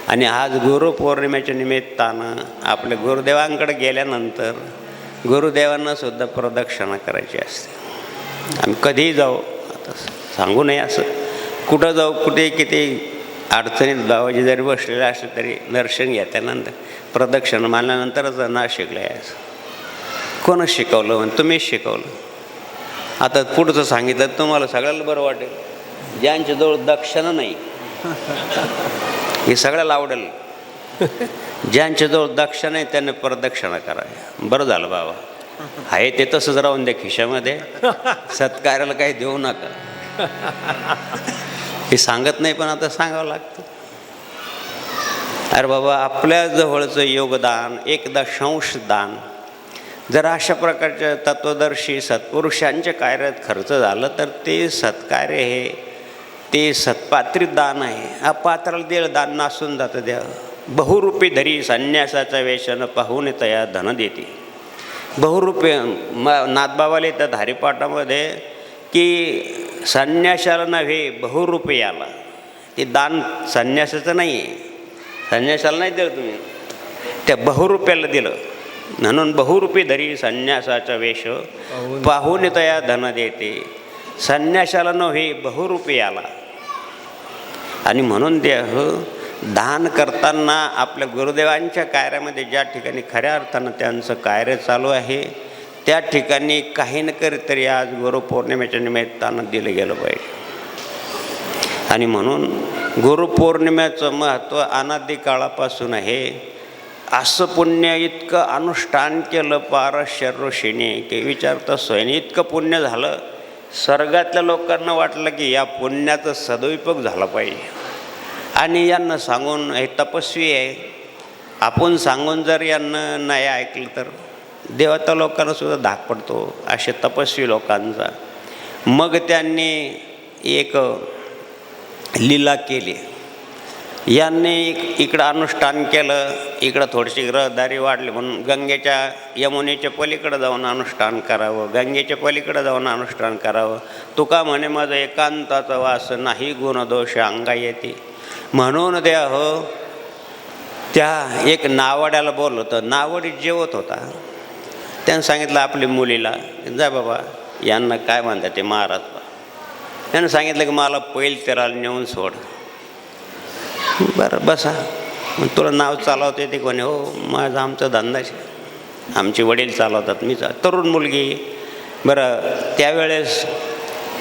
S1: आणि आज गुरुपौर्णिमेच्या निमित्तानं आपल्या गुरुदेवांकडे गेल्यानंतर गुरुदेवांना सुद्धा प्रदक्षिणा करायची असते. आम्ही कधीही जाऊ, आता सांगू नये असं, कुठं जाऊ, कुठे किती अडचणीत बाबाजी जरी बसलेले असले तरी दर्शन घेतल्यानंतर प्रदक्षिणा मानल्यानंतरच नाशिकला यायचं. कोणच शिकवलं म्हण, तुम्हीच शिकवलं. आता पुढचं सांगितलं तुम्हाला सगळ्याला बरं वाटेल. ज्यांच्याजवळ दक्षिणा नाही हे सगळ्याला आवडेल. ज्यांच्याजवळ दक्षिणा नाही त्यांनी प्रदक्षिणा करावी. बरं झालं बाबा, आहे ते तसंच राहून द्या खिशामध्ये, सत्कार्याला काही देऊ नका. हे सांगत नाही पण आता सांगावं लागतं. अरे बाबा, आपल्या जवळचं योगदान 1/10 दान जर अशा प्रकारच्या तत्वदर्शी सत्पुरुषांच्या कार्यात खर्च झालं तर ते सत्कार्य हे ते सत्पात्रित दान आहे. अपात्राला दिलं दान नासून जातं. द्या बहुरूपी धरी संन्यासाचा वेशन पाहून तया धन देते. बहुरूपी नाथबाबाला येतात हरिपाठामध्ये की संन्यासाला नव्हे बहुरूपयाला. ते दान संन्यासाचं नाही आहे, संन्यासाला नाही दिलं तुम्ही, त्या बहुरूप्याला दिलं. म्हणून बहुरूपी धरी संन्यासाचा वेश पाहून तया धन देते. संन्यासाला नव्हे बहुरूपयाला. आणि म्हणून दान करताना आपल्या गुरुदेवांच्या कार्यामध्ये ज्या ठिकाणी खऱ्या अर्थानं त्यांचं कार्य चालू आहे त्या ठिकाणी काही न करी तरी आज गुरुपौर्णिमेच्या निमित्तानं दिलं गेलं पाहिजे. आणि म्हणून गुरुपौर्णिमेचं महत्त्व अनादी काळापासून आहे. असं पुण्य इतकं अनुष्ठान केलं पारशर ऋषीने की विचारता सोयने इतकं पुण्य झालं. स्वर्गातल्या लोकांना वाटलं की या पुण्याचा सदुपयोग झाला पाहिजे. आणि यांना सांगून, हे तपस्वी आहे, आपण सांगून जर यांना नाही ऐकलं तर देवता लोकांना सुद्धा धाक पडतो असे तपस्वी लोकांचा. मग त्यांनी एक लीला केली. यांनी इकडं अनुष्ठान केलं, इकडं थोडीशी रहदारी वाढली म्हणून गंगेच्या यमुनेच्या पलीकडं जाऊन अनुष्ठान करावं, गंगेच्या पलीकडं जाऊन अनुष्ठान करावं. तुका म्हणे माझं एकांताचा वास नाही गुणदोष अंगा येते. म्हणून द्या हो त्या एक नावड्याला बोललं होतं, नावडी जेवत होता. त्यानं सांगितलं आपली मुलीला, जा बाबा यांना काय म्हणतात ते महाराज. त्यानं सांगितलं की मला पैल तेराला नेऊन सोड. बरं बसा, मग तुला नाव चालवते ते कोणी? हो माझा आमचा धंदाच, आमचे वडील चालवतात, मी तरुण मुलगी. बरं त्यावेळेस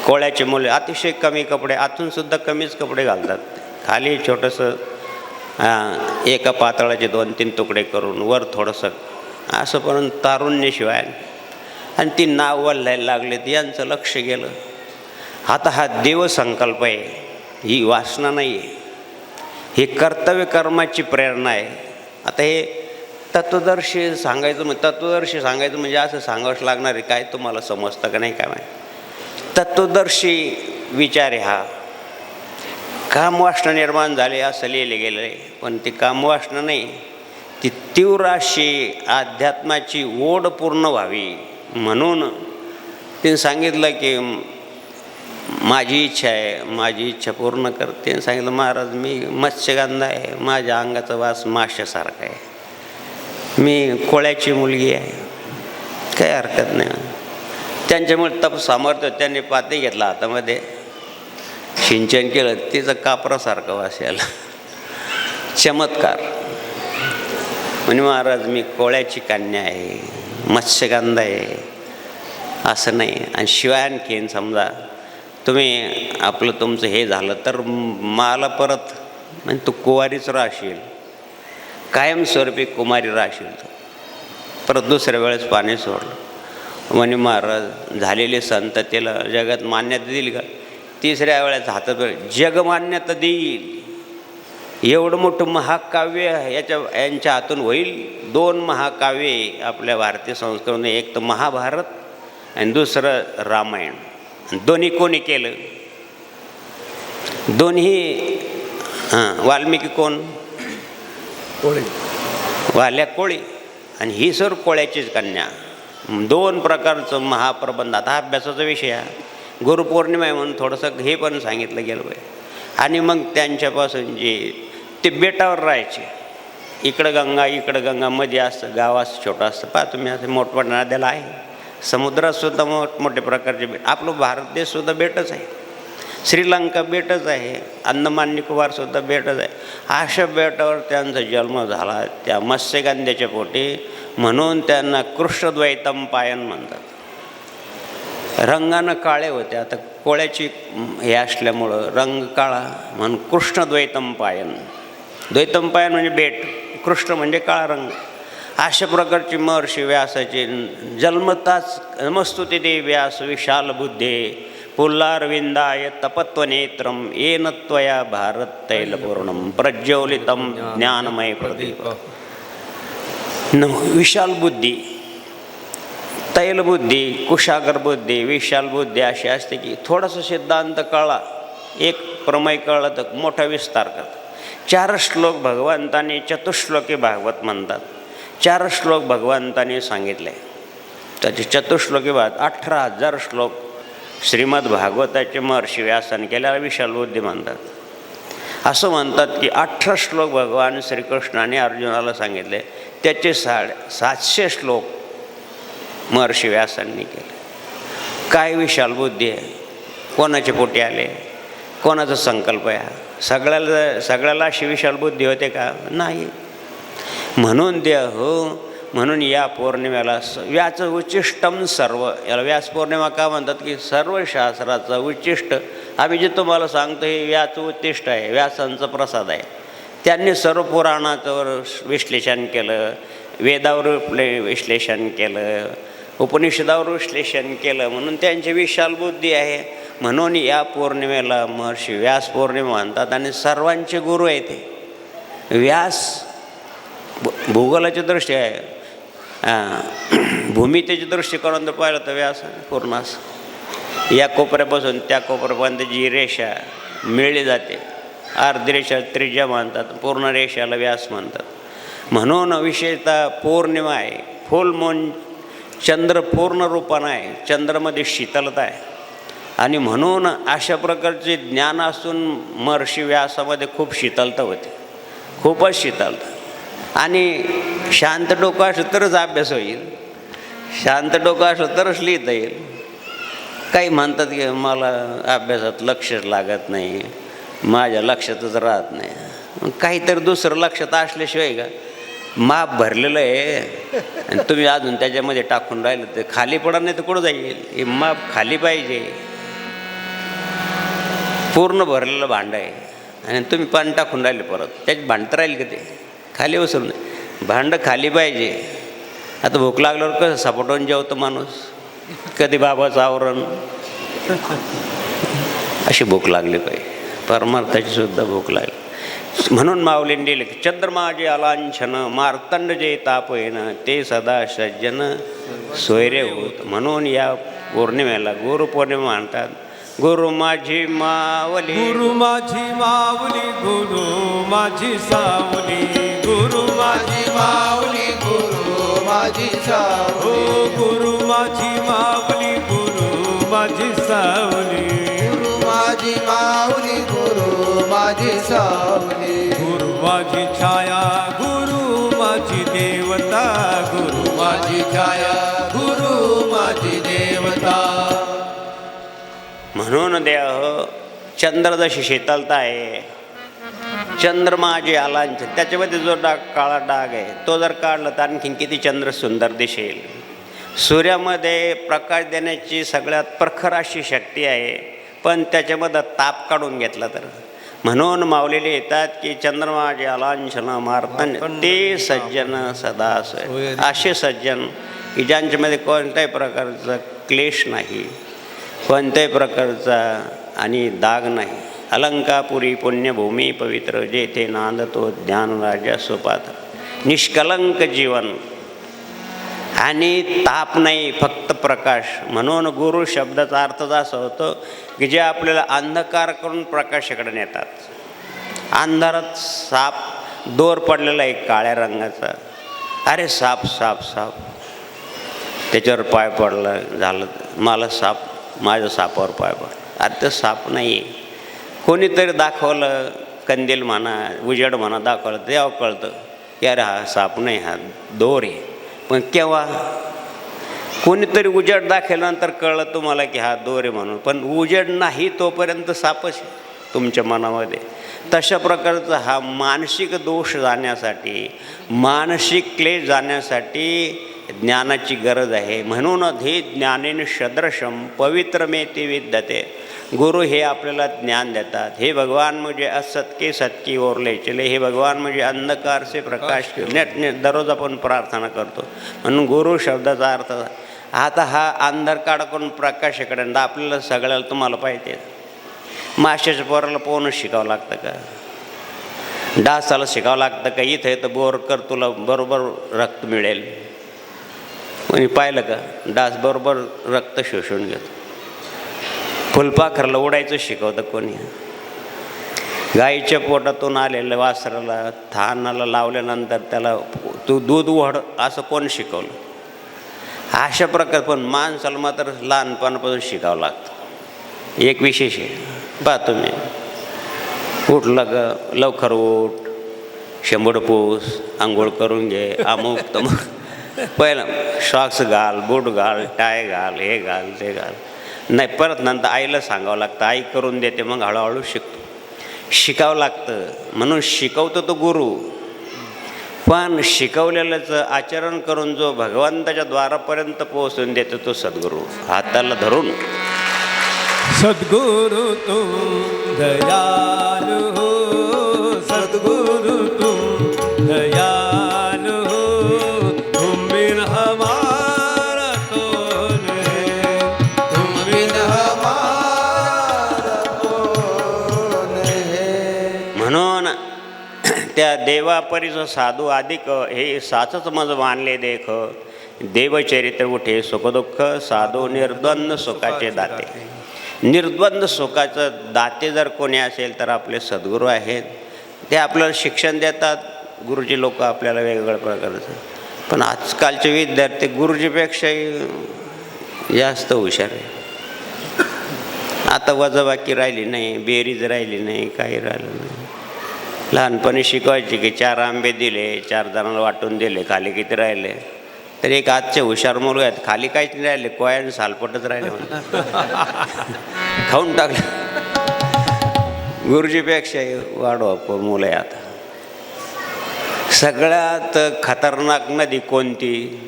S1: कोळ्याचे मुले अतिशय कमी कपडे, आतूनसुद्धा कमीच कपडे घालतात, खाली छोटंसं एका पातळाचे 2-3 तुकडे करून वर थोडंसं असं, पण तारुण्याशिवाय. आणि ती नाव वल्लायला लागलीत, यांचं लक्ष गेलं. आता हा देवसंकल्प आहे, ही वासना नाही आहे, ही कर्तव्य कर्माची प्रेरणा आहे. आता हे तत्वदर्शी सांगायचं तत्वदर्शी सांगायचं म्हणजे असं सांगावंच लागणार आहे. काय तुम्हाला समजतं का नाही काय माहिती? तत्वदर्शी विचार आहे हा. कामवासना निर्माण झाली असं लिहिलं गेलं आहे, पण ती कामवासना नाही, ती तीव्र अशी अध्यात्माची ओढ पूर्ण व्हावी म्हणून तिने सांगितलं की माझी इच्छा आहे, माझी इच्छा पूर्ण कर. त्याने सांगितलं महाराज मी मत्स्यगंधा आहे, माझ्या अंगाचा वास माशासारखा आहे, मी कोळ्याची मुलगी आहे, काही हरकत नाही. त्यांच्यामुळे तप सामर्थ्य, त्यांनी पाती घेतला हातामध्ये, सिंचन केलं, तिचं कापरासारखं वास यायला. चमत्कार. म्हणजे महाराज मी कोळ्याची कन्या आहे, मत्स्यगंधा आहे असं नाही. आणि शिवाय आणखीन समजा तुम्ही आपलं तुमचं हे झालं तर मला परत म्हणजे तू कुवारीच राहशील, कायमस्वरूपी कुमारी राहशील. परत दुसऱ्या वेळेस पाणी सोडलं. म्हणे महाराज झालेली संततीला जगात मान्यता दिली का? तिसऱ्या वेळेस हातात जगमान्यता देईल. एवढं मोठं महाकाव्य यांच्या हातून होईल. 2 महाकाव्ये आपल्या भारतीय संस्कृतीने, एक तर महाभारत आणि दुसरं रामायण. दोन्ही कोणी केलं? दोन्ही वाल्मिकी कोण?
S2: कोळी.
S1: वाल्या कोळी. आणि ही सर कोळ्याचीच कन्या. 2 प्रकारचं महाप्रबंध. आता अभ्यासाचा विषय आहे, गुरुपौर्णिमा आहे म्हणून थोडंसं हे पण सांगितलं गेलं पाहिजे. आणि मग त्यांच्यापासून जे ते बेटावर राहायचे, इकडं गंगा मध्ये असतं, गाव असं छोटं असतं. पहा तुम्ही असं मोठमोठ्या नद्याला आहे, समुद्रातसुद्धा मोठमोठे प्रकारचे बेट. आपलं भारत देशसुद्धा बेटच आहे, श्रीलंका बेटच आहे, अंदमान निकोबारसुद्धा बेटच आहे. अशा बेटावर त्यांचा जन्म झाला त्या मत्स्यगंधेच्या पोटी. म्हणून त्यांना कृष्णद्वैतम पायन म्हणतात. रंगानं काळे होते, आता कोळ्याची हे असल्यामुळं रंग काळा म्हणून कृष्णद्वैतम पायन. द्वैतम पायन म्हणजे बेट, कृष्ण म्हणजे काळा रंग. अशा प्रकारची महर्षी व्यासाची जन्मताच नमस्तुते दे व्यास विशाल बुद्धे पुल्लारविंदाय तपत्वनेत्रम येन त्वया भारत तैलपूर्णम प्रज्वलितम ज्ञानमय प्रदीप. विशाल बुद्धी, तैलबुद्धी, कुशागर बुद्धी, विशाल बुद्धी अशी असते की थोडासा सिद्धांत कळला, एक प्रमेय कळलं तर मोठा विस्तार करतात. 4 श्लोक भगवंतांनी चतुश्लोकी भागवत म्हणतात. 4 श्लोक भगवंतांनी सांगितले. त्याचे चतुश्लोकी भाग 18,000 श्लोक श्रीमद भागवताचे महर्षी व्यासाने केल्याला विशाल बुद्धी म्हणतात. असं म्हणतात की 18 श्लोक भगवान श्रीकृष्णाने अर्जुनाला सांगितले, त्याचे 750 श्लोक महर्षी व्यासांनी केले. काय विशाल बुद्धी आहे! कोणाचे पोटी आले, कोणाचा संकल्प आहे? सगळ्याला अशी विशाल बुद्धी होते का? नाही. म्हणून म्हणून या पौर्णिमेला व्याच उच्चिष्टम सर्व, याला व्यास पौर्णिमा का म्हणतात की सर्व शास्त्राचं उच्चिष्ट आम्ही जे तुम्हाला सांगतो हे व्याच उच्चिष्ट आहे, व्यासांचा प्रसाद आहे. त्यांनी सर्व पुराणाचं विश्लेषण केलं, वेदावर विश्लेषण केलं, उपनिषदावर विश्लेषण केलं, म्हणून त्यांची विशाल बुद्धी आहे. म्हणून या पौर्णिमेला महर्षी व्यास पौर्णिमा म्हणतात. आणि सर्वांचे गुरु आहे ते व्यास. भूगोलाच्या दृष्टी आहे, भूमितीच्या दृष्टिकोनातून पाहिलं तर व्यास पूर्ण असं या कोपऱ्यापासून त्या कोपऱ्यापर्यंत जी रेषा मिळली जाते अर्धी रेषा त्रिज्या म्हणतात, पूर्ण रेषाला व्यास म्हणतात. म्हणून विशेषतः पौर्णिमा आहे, फुल मून, चंद्र पूर्ण रूपानं आहे, चंद्रामध्ये शीतलता आहे. आणि म्हणून अशा प्रकारचे ज्ञान असून महर्षी व्यासामध्ये खूप शीतलता होते, खूपच शीतलता. आणि शांत डोकं असलं तरच अभ्यास होईल, शांत डोकं असलं तरच लिहिता येईल. काही म्हणतात की मला अभ्यासात लक्षच लागत नाही, माझ्या लक्षातच राहत नाही. काहीतरी दुसरं लक्षात असल्याशिवाय का माप भरलेलं आहे आणि तुम्ही अजून त्याच्यामध्ये टाकून राहिलं ते खाली पडा, नाही तर कुठं जाईल. हे माप खाली पाहिजे, पूर्ण भरलेलं भांडं आहे आणि तुम्ही पाणी टाकून राहिले परत, त्याची भांडतं राहील का ते खाली बसून. भांडं खाली पाहिजे. आता भूक लागल्यावर कसं सपाटून जेवतो माणूस, कधी बाबाचं आवरण, अशी भूक लागली पाहिजे, परमार्थाची सुद्धा भूक लागली. म्हणून माऊलींनी दिले की चंद्रमाजे अलांछन मार्तंड जे तापयन ते सदा सज्जन सोयरे होत. म्हणून या पौर्णिमेला गुरुपौर्णिमा म्हणतात. गुरु माझी मावली,
S2: गुरु माझी माऊली, गुरु माझी सावली, गुरु माझी
S3: माऊली गुरु माझी सावली,
S2: हो गुरु माझी माऊली, गुरु माझी सावली,
S3: गुरु माझी माऊली गुरु माझी सावली,
S2: गुरु माझी छाया, गुरु माझी देवता, गुरु
S3: माझी छाया गुरु माझी देवता.
S1: म्हणून देह चंद्र जशी शीतलता आहे, चंद्रमा जे आलांच त्याच्यामध्ये जो डाग, काळा डाग आहे, तो जर काढला तर आणखीन किती चंद्र सुंदर दिसेल. सूर्यामध्ये प्रकाश देण्याची सगळ्यात प्रखर अशी शक्ती आहे, पण त्याच्यामध्ये ताप काढून घेतला तर. म्हणून माऊलीले येतात की चंद्रमा जे अलांछन मार्तन ते सज्जन सदा सोय. असे सज्जन की ज्यांच्यामध्ये कोणत्याही प्रकारचा क्लेश नाही, कोणत्याही प्रकारचा आणि दाग नाही. अलंकापुरी पुण्यभूमी पवित्र जेथे नांदतो ज्ञानराजा सुपात. निष्कलंक जीवन आणि ताप नाही, फक्त प्रकाश. म्हणून गुरु शब्दाचा अर्थच असा होतो की जे आपल्याला अंधकार करून प्रकाशाकडे नेतात. अंधारात साप दोर पडलेला आहे काळ्या रंगाचा, अरे साप साप साप, त्याच्यावर पाय पडला, झालं मला साप, माझ्या सापावर पाय पडला. अरे ते साप नाही आहे, कोणीतरी दाखवलं, कंदील म्हणा, उजेड म्हणा दाखवलं, तेव्हा कळतं की अरे हा साप नाही, हा दोर आहे. पण केव्हा कोणीतरी उजेड दाखवल्यानंतर कळलं तुम्हाला की हा दोर आहे म्हणून. पण उजेड नाही तोपर्यंत सापच आहे तुमच्या मनामध्ये. तशा प्रकारचा हा मानसिक दोष जाण्यासाठी, मानसिक क्लेश जाण्यासाठी ज्ञानाची गरज आहे. म्हणून हे ज्ञानेन सदृशम पवित्रमेति विद्यते. गुरु हे आपल्याला ज्ञान देतात. हे भगवान मुझे असत के सत की ओर ले चले, हे भगवान मुझे अंधकार से प्रकाश की. नेट दररोज आपण प्रार्थना करतो. म्हणून गुरु शब्दाचा अर्थ आता हा अंधकार करून प्रकाशाकडे. आपल्याला सगळ्याला तुम्हाला पाहिजे, माशाच्या पोराला पोहणं शिकावं लागतं का, डासाला शिकावं लागतं का, इथं येतं बोर कर तुला बरोबर रक्त मिळेल. कोणी पाहिलं का डास बरोबर रक्त शोषून घेतो. फुलपाखराला उडायचं शिकवतं कोणी. गाईच्या पोटातून आलेलं वासराला थानाला लावल्यानंतर त्याला तू दूध ओढ असं कोण शिकवलं. अशा प्रकार पण माणसाला मात्र लहानपणापासून शिकावं लागतं. एक विशेष आहे पहा तुम्ही, उठलं ग लवकर उठ, शंभर पूस, आंघोळ करून घे, अमुक तमुक, पहिलं सॉक्स घाल, बूट घाल, टाय घाल, हे घाल ते घाल. नाही, परत नंतर आईला सांगावं लागतं, आई करून देते, मग हळूहळू शिकतो. शिकावं लागतं. म्हणून शिकवतो तो गुरु, पण शिकवलेलंचं आचरण करून जो भगवंताच्या द्वारापर्यंत पोहोचून देतो तो सद्गुरू. हाताला धरून
S2: सद्गुरु तुम दयालु हो, सद्गुरु तुम दयालु हो, तुम बिन हमारा कौन है,
S3: तुम बिन हमारा कौन है.
S1: म्हणून त्या देवापरीचं साधू अधिक हे साचच मज मानले देख. देवचरित्र उठे सुखदुःख साधू निर्द्वंद सुखाचे दाते. निर्बंध सुखाचं दाते जर कोणी असेल तर आपले सद्गुरू आहेत. ते आपल्याला शिक्षण देतात. गुरुजी लोक आपल्याला वेगवेगळ्या प्रकारचं. पण आजकालचे विद्यार्थी गुरुजीपेक्षाही जास्त हुशार आहे. आता वजाबाकी राहिली नाही, बेरीज राहिली नाही, काही राहिलं नाही. लहानपणी शिकवायचे की 4 आंबे दिले, 4 जणांना वाटून दिले, खाली किती राहिले. तर एक आजचे हुशार मुलं आहेत, खाली काहीच नाही राहिले, कोयाने सालपटच राहिले म्हणून खाऊन टाकले. गुरुजीपेक्षाही वाढवा मुलं आहे आता. सगळ्यात खतरनाक नदी कोणती?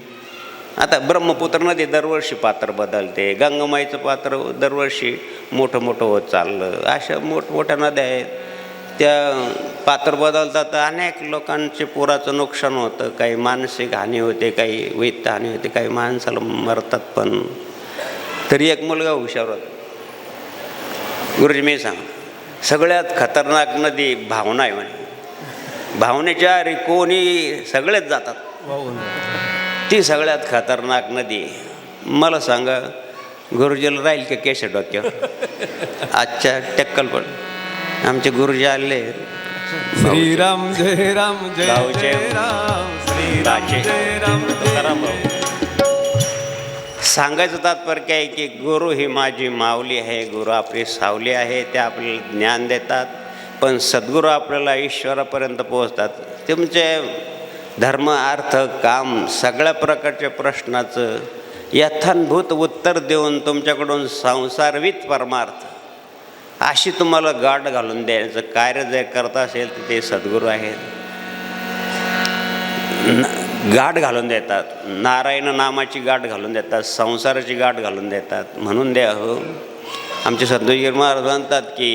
S1: आता ब्रह्मपुत्र नदी दरवर्षी पात्र बदलते, गंगामाईचं पात्र दरवर्षी मोठं मोठं होत चाललं. अशा मोठमोठ्या नद्या आहेत, त्या पात्र बदलतात. अनेक लोकांचे पुराचं नुकसान होतं, काही मानसिक हानी होते, काही वित्त हानी होते, काही माणसाला मरतात. पण तरी एक मुलगा हुशार होता. गुरुजी मी सांग, सगळ्यात खतरनाक नदी भावना आहे म्हणे. भावनेच्या आरी कोणी सगळेच जातात, ती सगळ्यात खतरनाक नदी. मला सांगा, गुरुजीला राहील का केश डोक्यावर? आजच्या टक्कल पण आमचे गुरुजी आले.
S2: श्रीराम जय राम जय
S1: गावचे
S2: जय राम श्रीराम जय राम जय राम.
S1: सांगायचं तात्पर्य काय आहे की गुरु ही माझी माऊली आहे, गुरु आपली सावली आहे. ते आपल्याला ज्ञान देतात. पण सद्गुरू आपल्याला ईश्वरापर्यंत पोहोचतात. तुमचे धर्म, अर्थ, काम सगळ्या प्रकारच्या प्रश्नाचं यथानुभूत उत्तर देऊन तुमच्याकडून संसारवित परमार्थ अशी तुम्हाला गाठ घालून द्यायचं कार्य जर करत असेल तर ते सद्गुरू आहेत. गाठ घालून देतात. नारायण नामाची गाठ घालून देतात, संसाराची गाठ घालून देतात. म्हणून द्या हो, आमचे सद्गुरू महाराज म्हणतात की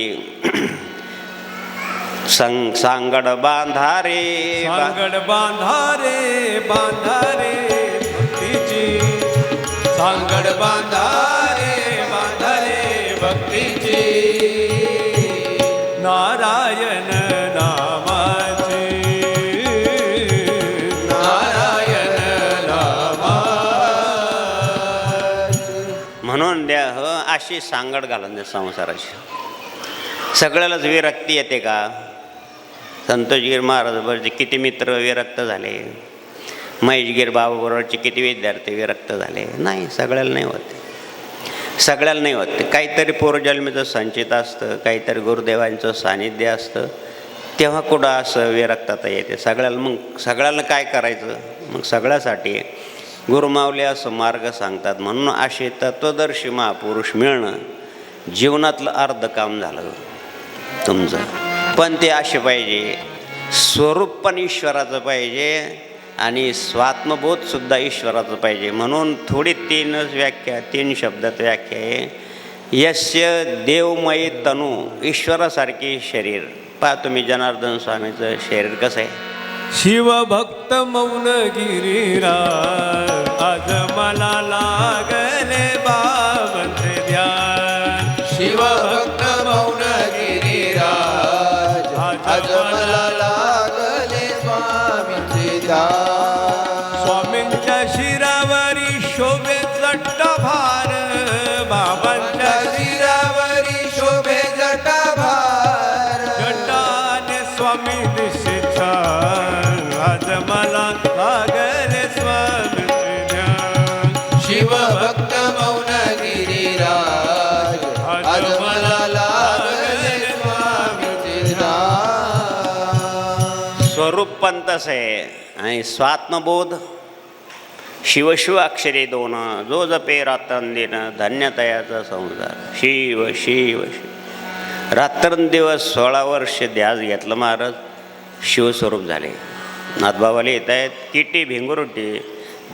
S1: सांगड बांधारे
S2: सांगड बांधारे बांधारे भक्तीची, सांगड बांधारे बांधारे भक्तीची, नारायण नामाची, नारायण नामाची.
S1: म्हणून द्या हो अशी सांगड घालून द्या संसाराची. सगळ्यालाच विरक्ती येते का? संतोषगिरी महाराजाबरोबरचे किती मित्र विरक्त झाले, महेशगिरी बाबाबरोबरचे किती विद्यार्थी विरक्त झाले? नाही, सगळ्याला नाही होते. सगळ्याला नाही होते. काहीतरी पूर्वजन्मीचं संचित असतं, काहीतरी गुरुदेवांचं सानिध्य असतं, तेव्हा कुठं असं विरक्तता येते सगळ्याला. मग सगळ्याला काय करायचं? मग सगळ्यासाठी गुरुमाऊली असं मार्ग सांगतात. म्हणून असे तत्वदर्शी महापुरुष मिळणं जीवनातलं अर्ध काम झालं तुमचं. पण ते असे पाहिजे, स्वरूप पण ईश्वराचं पाहिजे आणि स्वात्मबोधसुद्धा ईश्वराचं पाहिजे. म्हणून थोडी 3 शब्दात व्याख्या आहे. यस्य देवमयी तनू, ईश्वरासारखी शरीर. पहा तुम्ही जनार्दन स्वामीचं शरीर कसं आहे.
S2: शिवभक्त मौन गिरीराज, आज मला लागले बाबांचे ध्यान.
S3: शिवभक्त मौन गिरिराज, आज मला लागले स्वामींचे ध्यान.
S2: स्वामींच्या शिरावरी शोभे जटाभार, बाबांच्या
S3: शिरावरी शोभे जटाभार,
S2: जटाने स्वामी दिसे छान, आज मला लागले स्वामींचे ध्यान.
S3: शिवभक्त मौन गिरिराज, आज मला लागले स्वामींचे ध्यान.
S1: स्वरूप पण तसं आहे आणि स्वात्मबोध शिवशिव अक्षरे 2, जो जपे रात्रंदिन धन्यतयाचा संसार. शिव शिव शिव. रात्रंदिवस 16 वर्ष ध्यास घेतलं महाराज, शिवस्वरूप झाले. नाथबाबाला येत आहेत, किटी भिंगुरुटी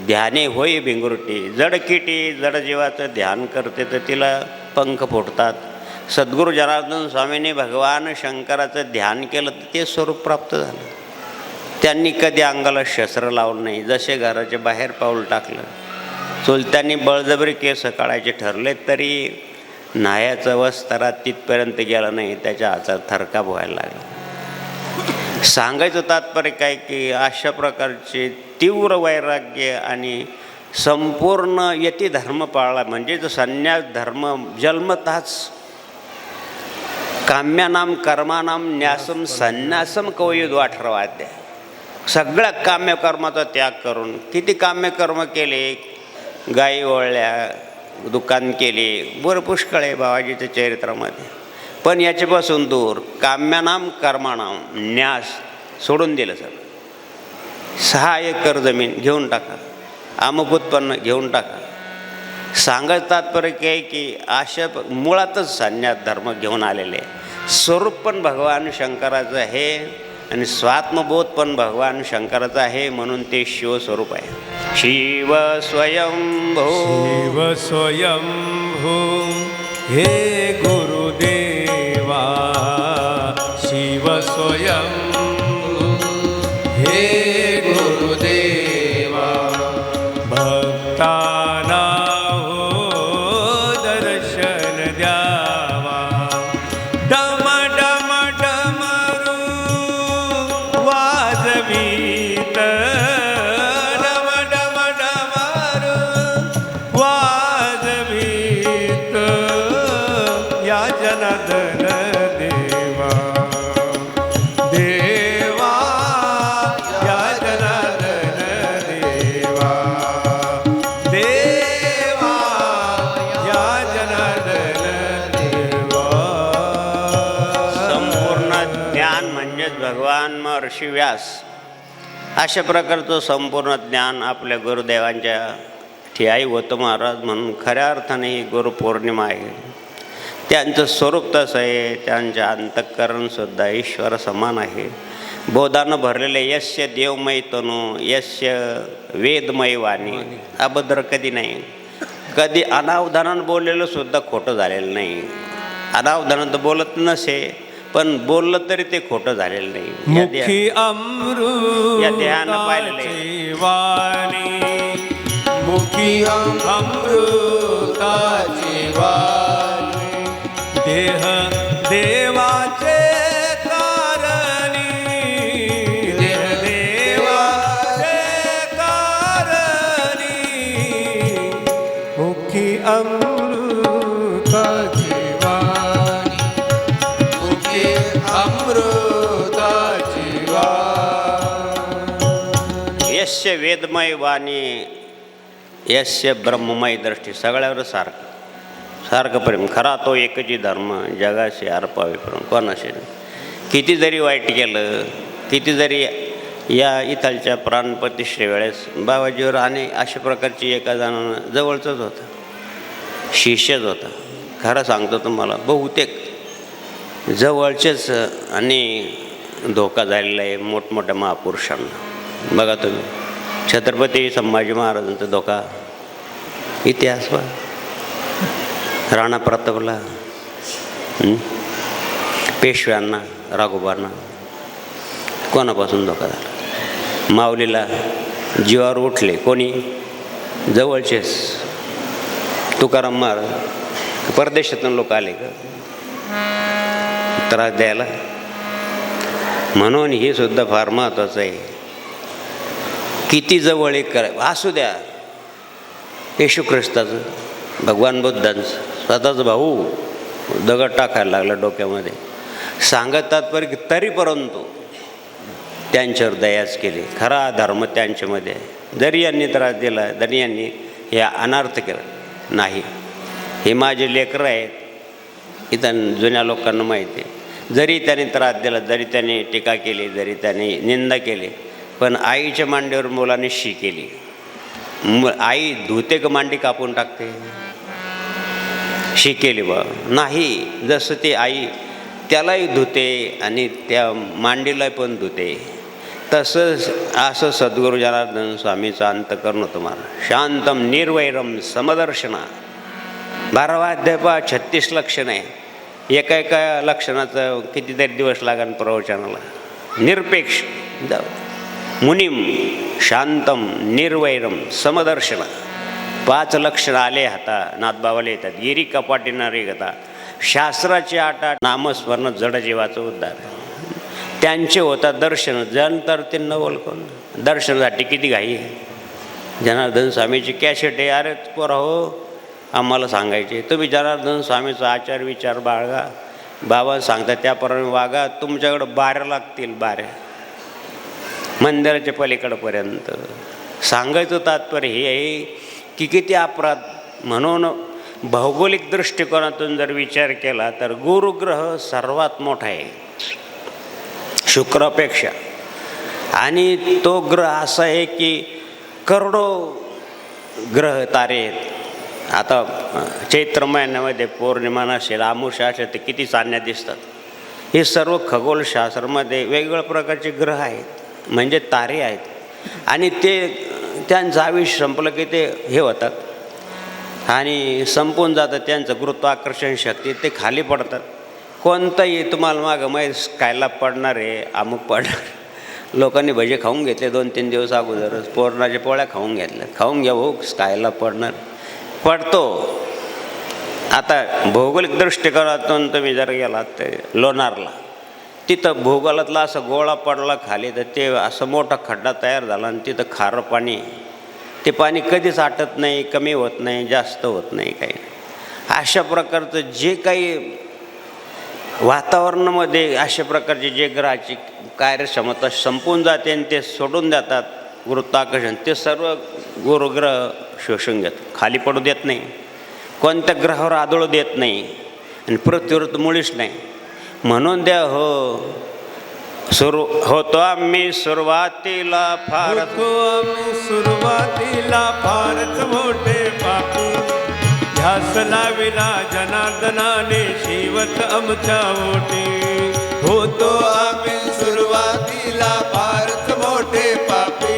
S1: ध्याने होई भिंगुरुटी. जड किटी जड जीवाचं ध्यान करते तर तिला पंख फुटतात. सद्गुरू जनार्दन स्वामींनी भगवान शंकराचं ध्यान केलं तर ते स्वरूप प्राप्त झालं. त्यांनी कधी अंगाला शस्त्र लावलं नाही. जसे घराच्या बाहेर पाऊल टाकलं, चुलत्यांनी बळजबरी केस काढायचे ठरले तरी न्हायाचं वस्तारा तिथपर्यंत गेला नाही, त्याच्या हातात थरकाप व्हायला लागला. सांगायचं तात्पर्य काय की अशा प्रकारचे तीव्र वैराग्य आणि संपूर्ण यती धर्म पाळला म्हणजे संन्यास धर्म जन्मतःच काम्यानाम कर्मानाम न्यासम संन्यासम कवयुद 18 अध्याय. सगळ्या काम्यकर्माचा त्याग करून, किती काम्यकर्म केले, गायी ओळल्या, दुकान केले, बरं पुष्कळ आहे बाबाजीच्या चरित्रामध्ये. पण याच्यापासून दूर काम्यानाम कर्मानाम न्यास सोडून दिलं सर. 6 एकर जमीन घेऊन टाका, अमुक उत्पन्न घेऊन टाका. सांगत तात्पर्य काय की अशा मुळातच संन्यास धर्म घेऊन आलेले. स्वरूप पण भगवान शंकराचं आहे आणि स्वात्मबोध पण भगवान शंकराचा आहे, म्हणून ते शिवस्वरूप आहे. शिव स्वयंभू
S2: शिव स्वयंभू हे गुरुदेवा, शिव स्वयंभू
S3: हे गुरुदेवा,
S2: भक्ताना हो दर्शन द्यावा. डम डम डमरू वाजवीत, डम डम डमरू वाजवीत, या जनार्दन देवा, देवा या जनार्दन देवा, देवा या जनार्दन देवा.
S1: संपूर्ण ज्ञान म्हणजेच भगवान महर्षी व्यास. अशा प्रकारचं संपूर्ण ज्ञान आपल्या गुरुदेवांच्या ठियाई होतं महाराज. म्हणून खऱ्या अर्थाने ही गुरुपौर्णिमा आहे. त्यांचं स्वरूप तसं आहे, त्यांचं अंतःकरणसुद्धा ईश्वर समान आहे. बोधानं भरलेले यस्य देवमय तनू, यस्य वेदमय वाणी. अभद्र कधी नाही, कधी अनावधानानं बोललेलं सुद्धा खोटं झालेलं नाही. अनावधानानं तर बोलत नसे, पण बोललं तरी ते खोटं झालेलं नाही.
S2: मुखी
S1: या देहानं पाहिलेलं आहे.
S2: अमृताची वाणी,
S3: मुखी अमृताची वाणी,
S2: देह देवाचे कारणी, देह देवाचे कारणी, मुखी अमृताची
S3: वाणी, मुखी अमृताची वाणी.
S1: यस्य वेदमय वाणी, यस्य ब्रह्ममय दृष्टी. सगळ्यावर सारखं सारखं प्रेम. खरा तो एकची धर्म, जगाशी अर्पावे प्रेम. कोणाशी किती जरी वाईट केलं, किती जरी या इथलच्या प्राणप्रतिष्ठे वेळेस बाबाजीवर आणि अशा प्रकारची एका जणांना जवळचंच होता, शिष्यच होता. खरं सांगतो तुम्हाला, बहुतेक जवळचेच आणि धोका झालेला आहे मोठमोठ्या महापुरुषांना. बघा तुम्ही, छत्रपती संभाजी महाराजांचा धोका, इतिहास वा राणा प्रतापला, पेशव्यांना, राघोबांना कोणापासून धोका झाला. माऊलीला जीवावर उठले कोणी, जवळचेच. तुकाराम महाराज परदेशातून लोक आले का त्रास द्यायला. म्हणून हे सुद्धा फार महत्त्वाचं आहे. किती जवळ एक करा असू द्या. येशू ख्रिस्ताचं, भगवान बुद्धांचं स्वतःच भाऊ दगड टाकायला लागला डोक्यामध्ये. सांगत तात्पर्य की तरी परंतु त्यांच्यावर दयाच केली. खरा धर्म त्यांच्यामध्ये आहे. जरी यांनी त्रास दिला, जरी यांनी हे अनर्थ केलं नाही. हे माझे लेकरं आहेत, इथं जुन्या लोकांना माहिती आहे. जरी त्यांनी त्रास दिला, जरी त्यांनी टीका केली, जरी त्यांनी निंदा केली, पण आईच्या मांडीवर मुलाने शी केली. आई धुते का मांडी कापून टाकते? शी केली बा नाही. जसं ते आई त्यालाही धुते आणि त्या मांडीला पण धुते, तसंच असं सद्गुरू जनार्दन स्वामीचं अंतःकरण होतं मला. शांतम निर्वैरम समदर्शना. 12वा अध्याय 36 लक्षण आहे. एका एका लक्षणाचं कितीतरी दिवस लागेल प्रवचनाला. निरपेक्ष मुनिम शांतम निर्वैरम समदर्शना. 5 लक्षण आले हाता नाथबाबाला येतात. गिरी कपाटीनारी गता. शास्त्राचे 8 नामस्मरण जडजीवाचं उद्धार. त्यांचे होतात दर्शन. जन तर ते नवल कोण दर्शनासाठी किती घाई आहे. जनार्दन स्वामीची कॅसेट आहे. अरे पोरा हो, आम्हाला सांगायचे तुम्ही जनार्दन स्वामीचा आचार विचार बाळगा. बाबा सांगतात त्याप्रमाणे वागा. तुमच्याकडं बाऱ्या लागतील, बाऱ्या मंदिराच्या पलीकडपर्यंत. सांगायचं तात्पर्य हे आहे की किती अपराध. म्हणून भौगोलिक दृष्टिकोनातून जर विचार केला तर गुरुग्रह सर्वात मोठा आहे शुक्रापेक्षा. आणि तो ग्रह असा आहे की करोडो ग्रह तारे आहेत. आता चैत्र महिन्यामध्ये पौर्णिमा नसेल, अमावस्या असेल तर किती चांदण्या दिसतात. हे सर्व खगोलशास्त्रामध्ये वेगवेगळ्या प्रकारचे ग्रह आहेत, म्हणजे तारे आहेत. आणि ते त्यांचं आयुष्य संपलं की ते हे होतात आणि संपून जातं. त्यांचं गुरुत्वाकर्षण शक्ती, ते खाली पडतात. कोणताही तुम्हाला मागं माहीत स्कायला पडणार आहे, अमुक पडणार. लोकांनी भजे खाऊन घेतले 2-3 दिवस अगोदरच, पोरणाच्या पोळ्या खाऊन घेतल्या. खाऊन घ्या भाऊ, स्कायला पडणार, पडतो. आता भौगोलिक दृष्टिकोनातून तुम्ही जर गेलात ते लोणारला, तिथं भूगोलातला असा गोळा पडला खाली तर ते असं मोठा खड्डा तयार झाला आणि तिथं खारं पाणी. ते पाणी कधीच आटत नाही, कमी होत नाही, जास्त होत नाही, काही. अशा प्रकारचं जे काही वातावरणामध्ये अशा प्रकारचे जे ग्रहाची कार्यक्षमता संपून जाते आणि ते सोडून देतात गुरुत्वाकर्षण, ते सर्व गुरुग्रह शोषून घेतात, खाली पडू देत नाही, कोणत्या ग्रहावर आदळू देत नाही आणि पृथ्वीवर तर मुळीच नाही. म्हणून द्या होतो आम्ही सुरुवातीला फारच
S2: मोठे पापी. ध्यास लाविला जनार्दनाने शिवत आमच्या ओटी.
S3: होतो आम्ही सुरुवातीला फारच मोठे पापी.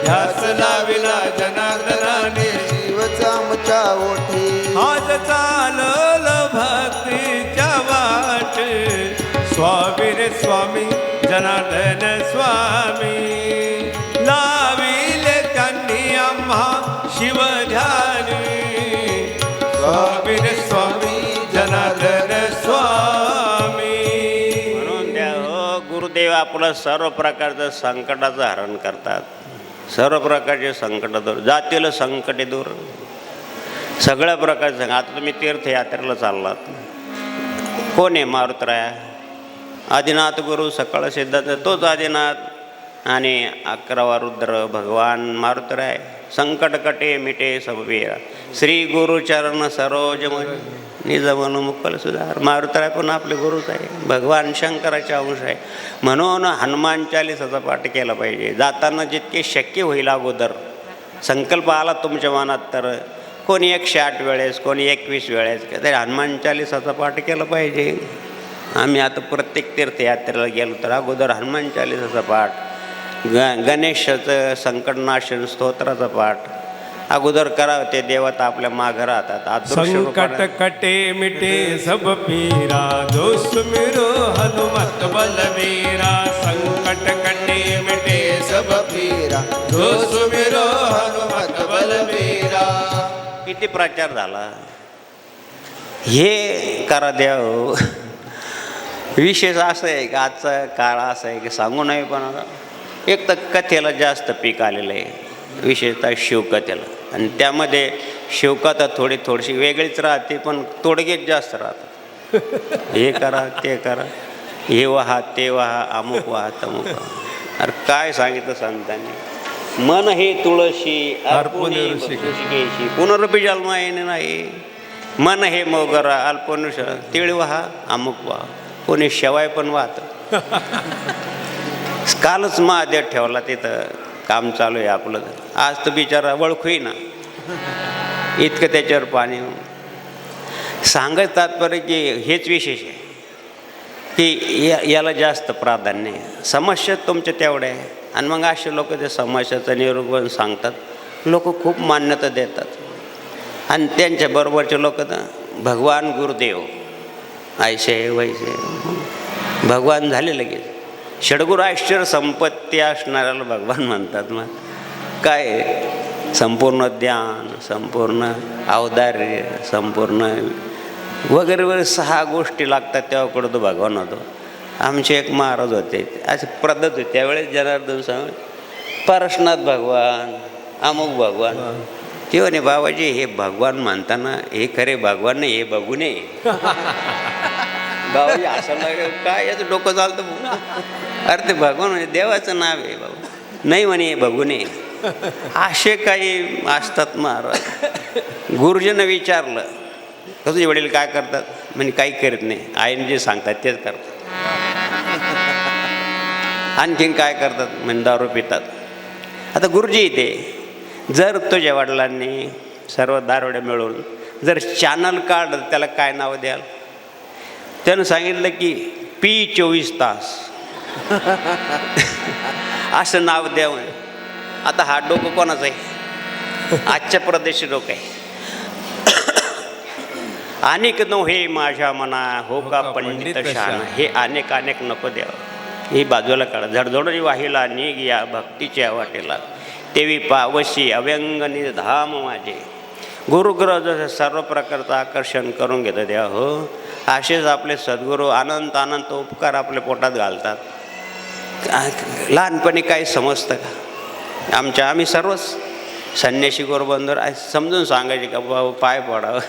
S3: ध्यास लाविला जनार्दनाने शिवच आमच्या ओठी.
S2: आज चालल भक्तीच्या वाट, स्वामी रे स्वामी जनार्दन स्वामी. लाविले त्यांनी आम्हा शिव ध्यानी. स्वामी रे स्वामी जनार्दन स्वामी.
S1: म्हणून द्या गुरुदेव आपलं सर्व प्रकारचं संकटाचं हरण करतात. सर्व प्रकारचे संकट दूर, जातील संकटे दूर, सगळ्या प्रकारचं. आता तुम्ही तीर्थयात्रेला चाललात, कोण आहे? मारुतराया, आदिनाथ गुरु, सकाळ सिद्धार्थ तोच आदिनाथ आणि 11वा रुद्र भगवान मारुतराय. संकट कटे मिटे सब वीरा, श्री गुरुचरण सरोज निज मन मुकल सुधार. मारुतराय पण आपले गुरुच आहे, भगवान शंकराचे अंश आहे. म्हणून हनुमान चालीसाचा पाठ केला पाहिजे. जाताना जितके शक्य होईल अगोदर संकल्प आला तुमच्या मनात तर कोणी 108 वेळेस, कोणी 21 वेळेस, तरी हनुमान चालीसाचा पाठ केला पाहिजे. आम्ही आता प्रत्येक तीर्थयात्रेला गेलो तर अगोदर हनुमान चालीसाचा पाठ, गणेशाचं संकटनाशन स्तोत्राचा पाठ अगोदर करावं. ते देवता आपल्या मागं राहतात.
S2: संकट कटे मिटे सब पीरा, जो सुमिरो हनुमत बलवीरा. संकट कटे मिटे
S3: सब पीरा, जो सुमिरो हनुमत बलवीरा.
S1: किती प्रचार झाला, हे करा देव. विशेष असं आहे की आजचा काळ असा आहे की सांगू नये, पण एक तर कथेला जास्त पीक आलेलं आहे, विशेषतः शिवकथेला. आणि त्यामध्ये शिवकथा थोडीशी वेगळीच राहते, पण तोडगेच जास्त राहतात. हे करा, ते करा, हे वहा, ते वहा, अमुक वहा, तमुक वहा. अरे काय सांगितलं संतांनी? मन हे तुळशी अर्पुनी ऋषिकेशी, पुनरुपी जन्म येणे नाही. मन हे मोगरा अल्पनुष, तिळ वहा, अमुक वहा. कोणी शेवाय पण वाहत. कालच महादेव ठेवला तिथं, काम चालू आहे आपलं. आज तर बिचारा ओळखूही ना, इतकं त्याच्यावर पाणी. सांगायचं तात्पर्य की हेच विशेष आहे की याला जास्त प्राधान्य आहे. समस्या तुमच्या तेवढ्या आहे. आणि मग असे लोक ते समस्याचं निरूपण सांगतात, लोक खूप मान्यता देतात. आणि त्यांच्याबरोबरचे लोक तर भगवान गुरुदेव ऐसे वैसे भगवान झाले लगेच. षडगुरु ऐश्वर संपत्ती असणाऱ्याला भगवान म्हणतात. मग काय संपूर्ण ज्ञान, संपूर्ण औदार्य, संपूर्ण वगैरे वगैरे 6 गोष्टी लागतात तेव्हा कुठं तो भगवान होतो. आमचे एक महाराज होते, असे पद्धत होते त्यावेळेस, जनार्दन स्वामी, पारसनाथ भगवान, अमुक भगवान. ते म्हणे बाबाजी हे भगवान म्हणताना हे खरे भगवान नाही, हे बघू नये. बाबाजी हसायला लागले, काय याचं डोकं चालतं भाऊ? अरे ते भगवान म्हणजे देवाचं नाव आहे बाबा. नाही म्हणे बघूने असे काही असतात महाराज. गुरुजींना विचारलं कसं तुझे वडील काय करतात? म्हणजे काही करत नाही, आईने जे सांगतात तेच करतात. आणखीन काय करतात? म्हणजे दारू पितात. आता गुरुजी इथे जर तुझ्या वडिलांनी सर्व दारोड्या मिळून जर चॅनल काढलं त्याला काय नाव द्याल? त्यानं सांगितलं की पी 24 तास असं नाव द्यावं. आता हा डोकं कोणाचं आहे? आजच्या प्रदेशी डोकं आहे. अनेक नो हे माझ्या मना हो का पंडित शहाणा, हे अनेक अनेक नको द्यावं. ही बाजूला काढा. झडझडरी वाहिला निघ या भक्तीच्या वाटेला, तेवी पावशी अव्यंगनी धाम माझे. गुरुग्रह जसं सर्व प्रकारचं आकर्षण करून घेतं द्या हो, असेच आपले सद्गुरू अनंत अनंत उपकार आपल्या पोटात घालतात. लहानपणी काही समजतं का? आम्ही सर्वच संन्यासी गुरुबंधूर समजून सांगायचे का बाबा पाय पडावं.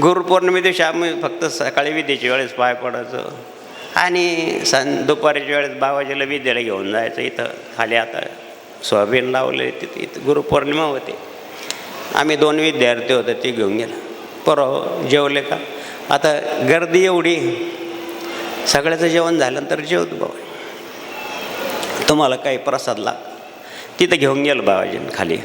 S1: गुरुपौर्णिमे दिवशी आम्ही फक्त सकाळी विद्येच्या वेळेस पाय पडायचो आणि दुपारच्या वेळेस बाबाजीला विद्याला घेऊन जायचं. इथं खाली आता सोयाबीन लावले, तिथे इथं गुरुपौर्णिमा होते. आम्ही 2 विद्यार्थी होते, ते घेऊन गेला. परवा जेवले का? आता गर्दी एवढी, सगळ्याचं जेवण झाल्यानंतर जेवतो बाबा, तुम्हाला काही प्रसाद लाग. तिथं घेऊन गेलं बाबाजीनं खाली.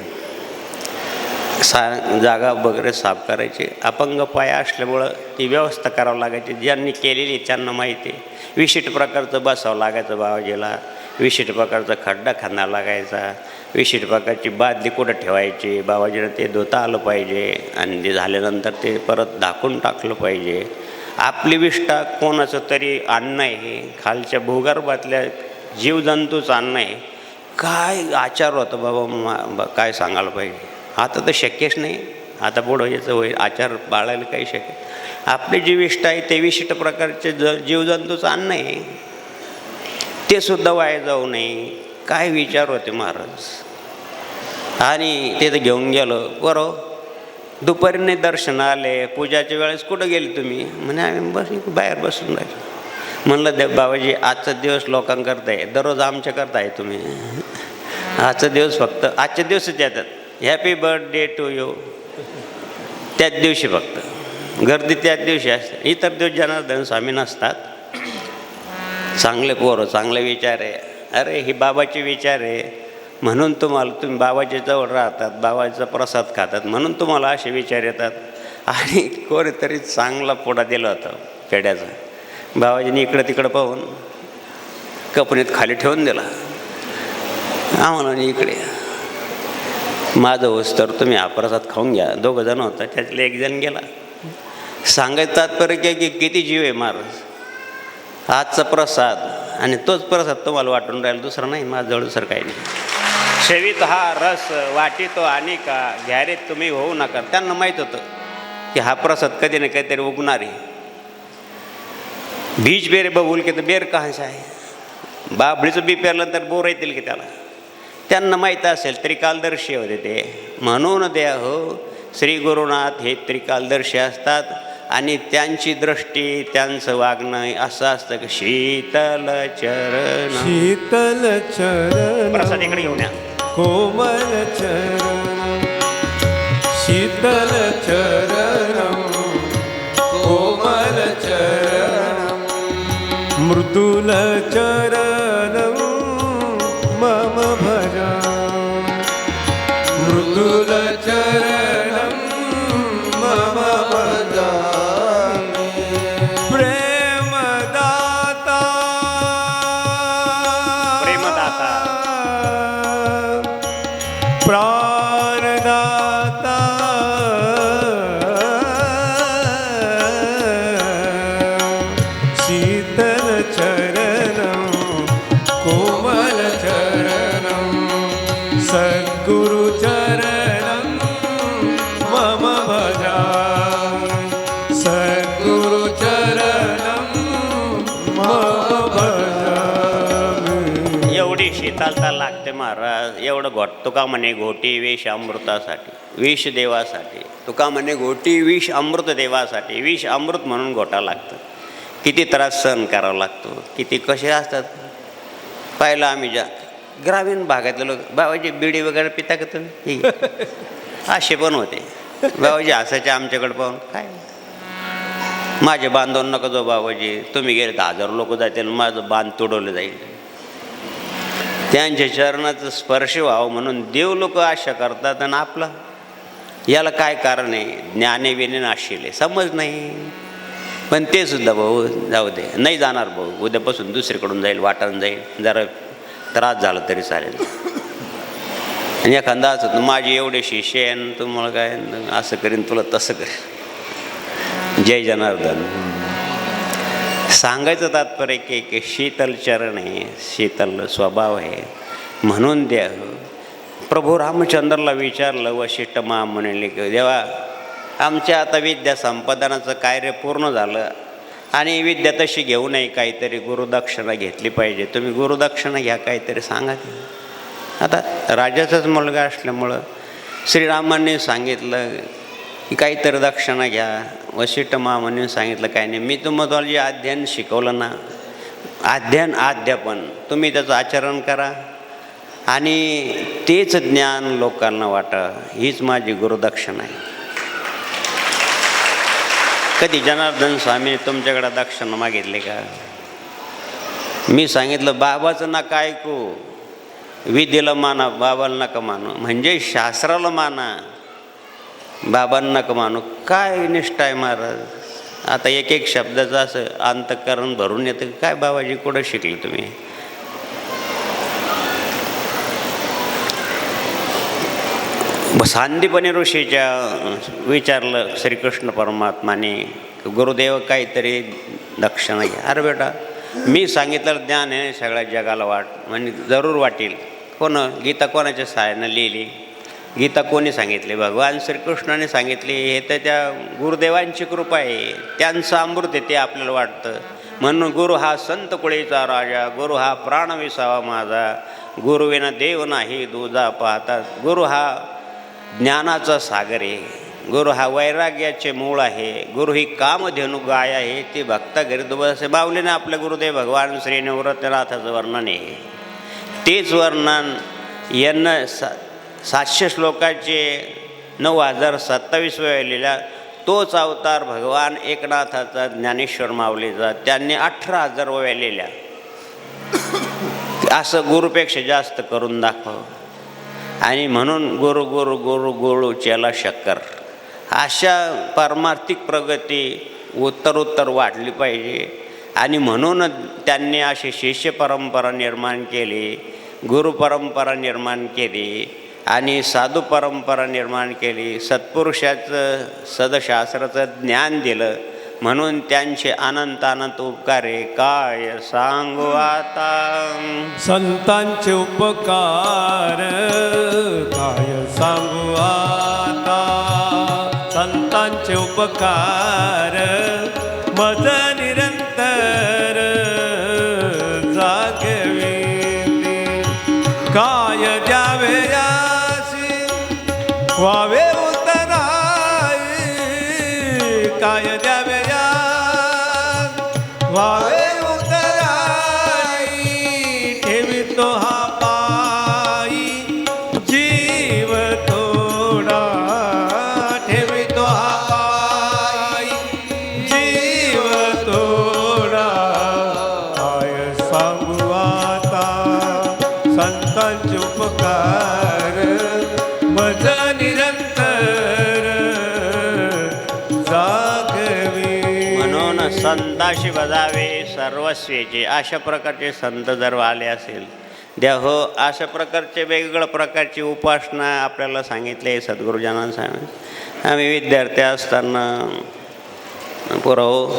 S1: जागा वगैरे साफ करायची. अपंग पाय असल्यामुळं ती व्यवस्था करावं लागायची. ज्यांनी केलेली त्यांना माहिती आहे. विशिष्ट प्रकारचं बसावं लागायचं बाबाजीला, विशिष्ट प्रकारचा खड्डा खांदा लागायचा, विशिष्ट प्रकारची बादली कुठं ठेवायची, बाबाजीनं ते धुता आलं पाहिजे आणि ते झाल्यानंतर ते परत झाकून टाकलं पाहिजे. आपली विष्ठा कोणाचं तरी अन्न आहे, खालच्या भूगर्भातल्या जीवजंतूचं अन्न आहे. काय आचार होतं बाबा, काय सांगायला पाहिजे. आता तर शक्यच नाही. आता पुढं याचं होईल आचार पाळायला काही शक्य. आपली जी विष्ठा आहे ते विशिष्ट प्रकारचे जीवजंतूचं अन्न आहे, ते सुद्धा वाया जाऊ नये. काय विचार होते महाराज. आणि ते तर घेऊन गेलो. बरोबर दुपारीने दर्शन आले. पूजाच्या वेळेस कुठं गेले तुम्ही? म्हणे आम्ही बाहेर बसून राहिलो. म्हणलं दे बाबाजी, आजचा दिवस लोकांकरता आहे, दररोज आमच्याकरता आहे तुम्ही. आजचा दिवस फक्त आजच्या दिवसच येतात. हॅपी बर्थडे टू यू त्याच दिवशी फक्त गर्दी त्याच दिवशी असते. इतर दिवस जनार्दन स्वामी नसतात. चांगले पोरं, चांगले विचार आहे. अरे ही बाबाचे विचार आहे म्हणून तुम्ही बाबाच्या जवळ राहतात, बाबाचा प्रसाद खातात म्हणून तुम्हाला असे विचार येतात. आणि कोणीतरी चांगला पोडा दिला होता पेड्याचा. बाबाजीने इकडं तिकडं पाहून कपनीत खाली ठेवून दिला. आम्हाला इकडे माझं होस तर तुम्ही हा प्रसाद खाऊन घ्या. 2 जण होता, त्यातले 1 जण गेला. सांगायचं तात्पर्य की किती जीव आहे महाराज. आजचा प्रसाद आणि तोच प्रसाद तुम्हाला वाटून राहिला, दुसरा नाही. माझ्याजवळ दुसरं काही नाही. सेवित हा रस वाटितो आणि का घ्यारे तुम्ही होऊ नका. त्यांना माहीत होतं की हा प्रसाद कधी ना काहीतरी उगणार आहे. बीज बेर बबूल की तर बेर कहायचं आहे. बाबळीचं बी पेरलं तर बोर येतील की त्याला. त्यांना माहीत असेल. त्रिकालदर्शी होते ते. म्हणून द्या हो श्री गुरुनाथ हे त्रिकालदर्शी असतात. आणि त्यांची दृष्टी, त्यांचं वागणं असं असतं की शीतल चरण,
S2: शीतल चरण
S1: प्रसाद इकडे घेऊन या.
S2: कोमल चरण, शीतल चरण कोमल चरण, मृदुल चरण मम भजा, मृदुल चरण मम भजा. प्रेमदाता,
S1: प्रेमदाता,
S2: प्राणदाता, शीतल चरणं कोमल चरणं, सद्गुरु चरणं मम भजा, सद्गुरु चरणं मम भजा.
S1: एवढी शीतलता लागते महाराज. एवढं घोट तुका म्हणे घोटी विष अमृतासाठी, विष देवासाठी. तुका म्हणे घोटी विष अमृत देवासाठी. विष अमृत म्हणून घोटा लागतं. किती त्रास सहन करावा लागतो, किती कसे असतात. पाहिलं आम्ही ज्या ग्रामीण भागातले लोक, बाबाजी बिडी वगैरे पिता का तुम्ही, असे पण होते. बाबाजी असायचे आमच्याकडे पाहून, काय माझे बांधव नका जो बाबाजी, तुम्ही गेले तर 1000 लोक जातील, माझं बांध तुडवलं जाईल. त्यांच्या चरणाचं स्पर्श व्हावं म्हणून देव लोक आशा करतात, आणि आपला याला काय कारण आहे, ज्ञाने विने नाशिले, समज नाही. पण ते सुद्धा भाऊ जाऊ दे, नाही जाणार भाऊ, उद्यापासून दुसरीकडून जाईल, वाटानं जाईल, जरा त्रास झाला तरी चालेल. आणि एखादा असं माझे एवढे शिष्य आहे आणि तुम्हाला काय असं करीन, तुला तसं करेन. जय जनार्दन. सांगायचं तात्पर्य की शीतल चरण आहे, शीतल स्वभाव आहे. म्हणून द्या प्रभू रामचंद्रला विचारलं, वशिष्ठ महामुनीने की देवा, आमच्या आता विद्या संपादनाचं कार्य पूर्ण झालं आणि विद्या तशी घेऊ नये, काहीतरी गुरुदक्षिणा घेतली पाहिजे, तुम्ही गुरुदक्षिणा घ्या, काहीतरी सांगा. आता राजाचाच मुलगा असल्यामुळं श्रीरामांनी सांगितलं की काहीतरी दक्षिणा घ्या. वशिष्ठ महामुनीने सांगितलं काय नाही, मी तुम्हाला जे अध्ययन शिकवलं ना, अध्यापन तुम्ही त्याचं आचरण करा आणि तेच ज्ञान लोकांना वाटा, हीच माझी गुरुदक्षिणा आहे. कधी जनार्दन स्वामीने तुमच्याकडे दक्षिणा मागितली का? मी सांगितलं बाबाचं नका ऐकू, विधीला माना, बाबाला नका मानू. म्हणजे शास्त्राला माना, बाबांना नका मानू. काय निष्ठा आहे महाराज. आता एक एक शब्दाचं असं अंतःकरण भरून येतं. काय बाबाजी कुठं शिकले तुम्ही? सांदीपनी ऋषीच्या विचारलं श्रीकृष्ण परमात्माने, गुरुदेव काहीतरी दक्षिणा घ्या. अरे बेटा, मी सांगितलं ज्ञान आहे सगळ्या जगाला म्हणजे जरूर वाटेल. गीता कोणाच्या सहाय्यानं लिहिली? गीता कोणी सांगितली? भगवान श्रीकृष्णाने सांगितली. हे तर त्या गुरुदेवांची कृपा आहे, त्यांचं अमृत आहे, ते आपल्याला वाटतं. म्हणून गुरु हा संत कुळीचा राजा, गुरु हा प्राण विसावा माझा, गुरुविना देव नाही दुजा पाहता. गुरु हा ज्ञानाचा सागर आहे, गुरु हा वैराग्याचे मूळ आहे, गुरु ही कामधेनू गाय आहे, ती भक्ता घरी असे बावलीने आपले गुरुदेव भगवान श्री निवृत्तनाथाचं वर्णन आहे. तेच वर्णन यांना 700 श्लोकाचे 9027 वेळेला तोच अवतार भगवान एकनाथाचा ज्ञानेश्वर माऊलीचा, त्यांनी 18,000 वेळेल्या. असं गुरुपेक्षा जास्त करून दाखव. आणि म्हणून गुरु गुरु गुरु गुरु चेला शक्कर, अशा पारमार्थिक प्रगती उत्तरोत्तर वाढली पाहिजे. आणि म्हणून त्यांनी अशी शिष्य परंपरा निर्माण केली, गुरु परंपरा निर्माण केली आणि साधू परंपरा निर्माण केली. सत्पुरुषाचं सदशास्त्राचं ज्ञान दिलं. म्हणून त्यांचे अनंत अनंत उपकारे काय सांगू आता.
S2: संतांचे उपकार काय सांगू आता. संतांचे उपकार मज निरंतर जागविते. काय द्यावे यासी व्हावे उतराई. काय द्यावे व्हावे उतराई. ठेवितो हा पायी जीव थोडा. ठेवितो हा पायी जीव थोडा. काय सांगू आता. संतांचे उपकार मज निरंतर जागवी.
S1: म्हणून संताशी बजावे सर्वस्वीचे. अशा प्रकारचे संत जर आले असेल द्या हो. अशा प्रकारचे वेगवेगळ्या प्रकारची उपासना आपल्याला सांगितले सद्गुरुजनांनी सांगितले. आम्ही विद्यार्थी असताना पुरव,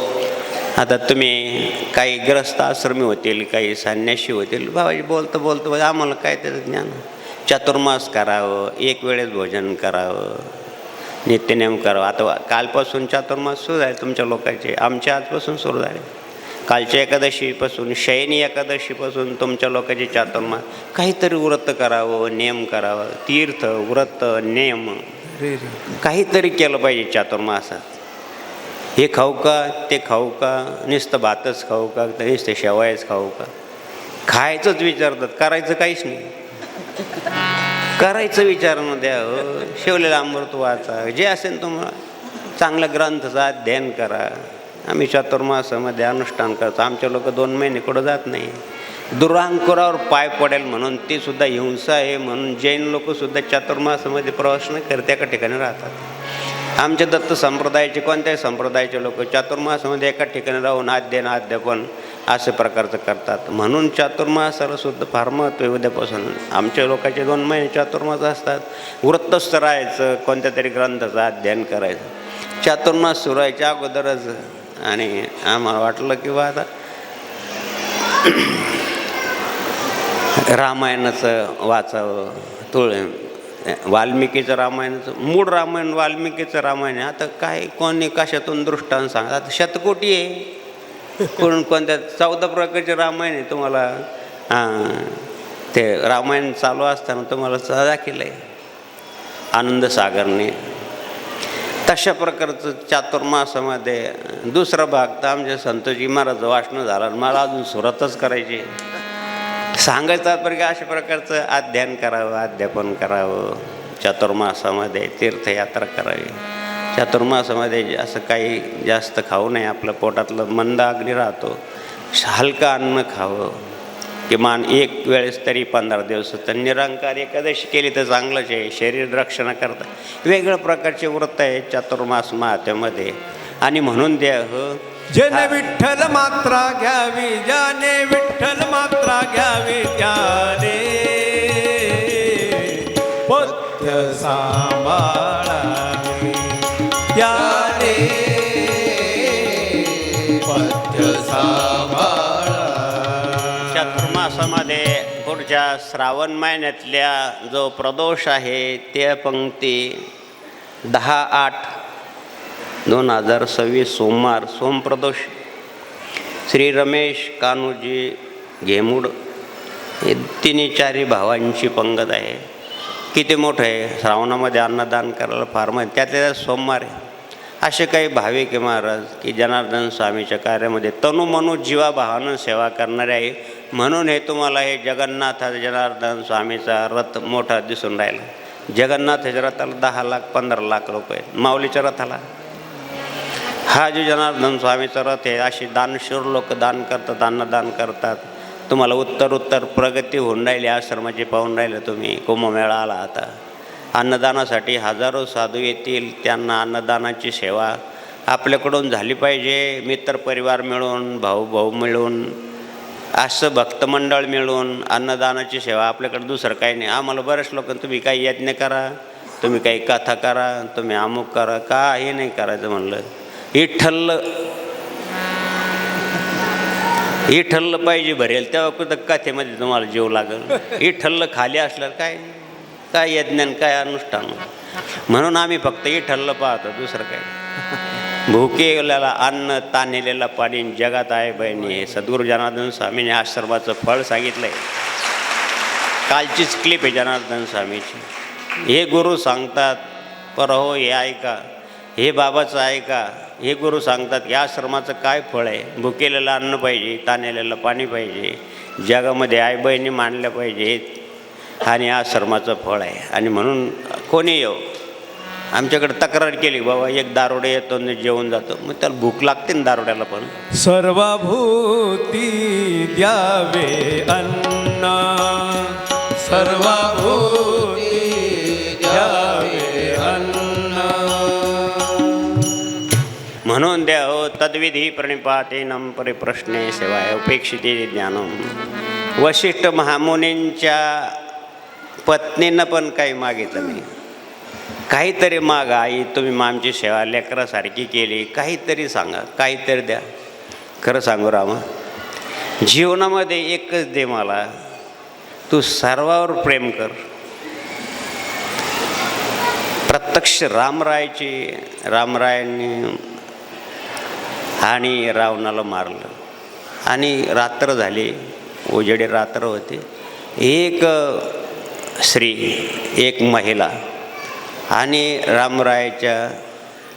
S1: आता तुम्ही काही ग्रस्त आश्रमी होतील, काही संन्यासी होतील. बाबाजी बोलतं बोलतं आम्हाला काय त्याचं ज्ञान. चातुर्मास करावं, एक वेळेस भोजन करावं, नित्यनेम करावं. आता कालपासून चातुर्मास सुरू झाले तुमच्या लोकांचे, आमच्या आजपासून सुरू झाले. कालच्या एकादशीपासून, शयनी एकादशीपासून तुमच्या लोकांचे चातुर्मास. काहीतरी व्रत करावं, नेम करावं, तीर्थ व्रत नेम काहीतरी केलं पाहिजे चातुर्मासात. हे खाऊ का ते खाऊ का, नुसतं भातच खाऊ का, नुसतं शेवायच खाऊ का, खायचंच विचारतात, करायचं काहीच नाही. करायचं विचार न द्या हो. शिवलेलं अमृत वाचा, जे असेल तुम्हाला चांगलं ग्रंथाचं अध्ययन करा. आम्ही चातुर्मासामध्ये अनुष्ठान करतो. आमचे लोक 2 महिने कुठं जात नाही. दुरांकुरावर पाय पडेल म्हणून, ती सुद्धा हिंसा आहे म्हणून जैन लोकसुद्धा चातुर्मासामध्ये प्रवास न करते, एका ठिकाणी राहतात. आमच्या दत्त संप्रदायाचे, कोणत्याही संप्रदायाचे लोक चातुर्मासामध्ये एका ठिकाणी राहून अध्ययन अध्यापन असे प्रकारचं करतात. म्हणून चातुर्मासाला सुद्धा फार महत्त्व आहे. उद्यापासून आमच्या लोकांचे 2 महिने चातुर्मास असतात. वृत्तस्थ राहायचं, कोणत्या तरी ग्रंथाचं अध्ययन करायचं. चातुर्मास सुरू व्हायच्या अगोदरच आणि आम्हाला वाटलं की बा आता रामायणाचं वाचावं. वाल्मिकीचं रामायणाचं, मूळ रामायण वाल्मिकीचं रामायण. आता काय कोणी कशातून दृष्टांत सांगतात. आता शतकोटी आहे, कोणत्या 14 प्रकारचे रामायण आहे. तुम्हाला ते रामायण चालू असताना तुम्हाला दाखिलं आहे आनंदसागरने. तशा प्रकारचं चातुर्मासामध्ये दुसरा भाग तर आमच्या संतोषी महाराजचं वाचणं झालं. मला अजून सुरुवातच करायची. सांगायचं तात्पर्य अशा प्रकारचं अध्ययन करावं, अध्यापन करावं. चातुर्मासामध्ये तीर्थयात्रा करावी. चातुर्मासामध्ये असं काही जास्त खाऊ नये. आपलं पोटातलं मंद अग्नी राहतो. हलकं अन्न खावं. किमान 1 वेळेस तरी 15 दिवस. तर निरंकार एकादशी केली तर चांगलंच आहे. शरीर रक्षणाकरता वेगळ्या प्रकारचे व्रत आहे चातुर्मास महात्म्यामध्ये. आणि म्हणून द्या हो,
S2: ज्याने विठ्ठल मात्रा घ्यावी, ज्याने विठ्ठल मात्रा घ्यावी, त्याने पथ्य सांभाळावे, त्याने पथ्य सांभाळावे.
S1: चातुर्मासामध्ये पुढच्या श्रावण महिन्यातल्या जो प्रदोष आहे त्या पंक्ती 10/8/2026 सोमवार सोमप्रदोष. श्री रमेश कान्होजी घेमुड हे 3-4 भावांची पंगत आहे. किती मोठं आहे. श्रावणामध्ये अन्नदान करायला फार माहिती. त्यातल्या सोमवार आहे. असे काही भाविक आहे महाराज की जनार्दन स्वामीच्या कार्यामध्ये तनुमनु जीवाभावानं सेवा करणारे आहे. म्हणून हे तुम्हाला हे जगन्नाथ जनार्दन स्वामीचा रथ मोठा दिसून राहिला. जगन्नाथाच्या रथाला 10 लाख 15 लाख रुपये. माऊलीच्या रथाला हा जो जनार्दन स्वामीचा रथ आहे. अशी दानशूर लोक दान करतात, अन्नदान करतात. तुम्हाला उत्तर प्रगती होऊन राहिली. आश्रमाची पाहून राहिलं तुम्ही. कुंभमेळा आला आता. अन्नदानासाठी हजारो साधू येतील. त्यांना अन्नदानाची सेवा आपल्याकडून झाली पाहिजे. मित्रपरिवार मिळून, भाऊ मिळून, असं भक्तमंडळ मिळून अन्नदानाची सेवा. आपल्याकडे दुसरं काही नाही. आम्हाला बरेच लोक तुम्ही काही यज्ञ करा, तुम्ही काही कथा करा, तुम्ही अमुक करा, काही नाही करायचं म्हणलं. इठल्ल पाहिजे भरेल तेव्हा कुठं कथेमध्ये तुम्हाला जीव लागेल. इठल्ल खाली असल्यावर काय यज्ञान काय अनुष्ठान. म्हणून आम्ही फक्त इठल्ल पाहतो, दुसरं काय. भुकेलेला अन्न ताणलेला पाणी जगात आहे बहिणी. हे सद्गुरू जनार्दन स्वामीने आश्रमाचं फळ सांगितलंय. कालचीच क्लिप आहे जनार्दन स्वामीची. हे गुरु सांगतात परहो हे ऐका, हे बाबाचं ऐका. हे गुरु सांगतात की आश्रमाचं काय फळ आहे. भुकेलेलं अन्न पाहिजे, ताणलेलं पाणी पाहिजे, जगामध्ये आई बहिणी मानल्या पाहिजेत आणि आश्रमाचं फळ आहे. आणि म्हणून कोणी येऊ आमच्याकडे तक्रार केली बाबा एक दारोडे येतो आणि जेवून जातो. मग त्याला भूक लागते ना दारोड्याला पण.
S2: सर्वभूती द्यावे अन्न, सर्वभूती द्यावे अन्न.
S1: म्हणून द्या हो तद्विधी प्रणिपातेनं परिप्रश्ने सेवाय उपेक्षिते ज्ञानम. वशिष्ठ महामुनींच्या पत्नीनं पण काही मागितलं नाही. काहीतरी मागा आई, तुम्ही आमची सेवा लेकरासारखी केली, काहीतरी सांगा, काहीतरी द्या. खरं सांगू रामा, जीवनामध्ये एकच दे मला, तू सर्वावर प्रेम कर. प्रत्यक्ष रामरायांनी आणि रावणाला मारलं आणि रात्र झाली, उजेडी रात्र होती. एक स्त्री, एक महिला आणि रामरायाच्या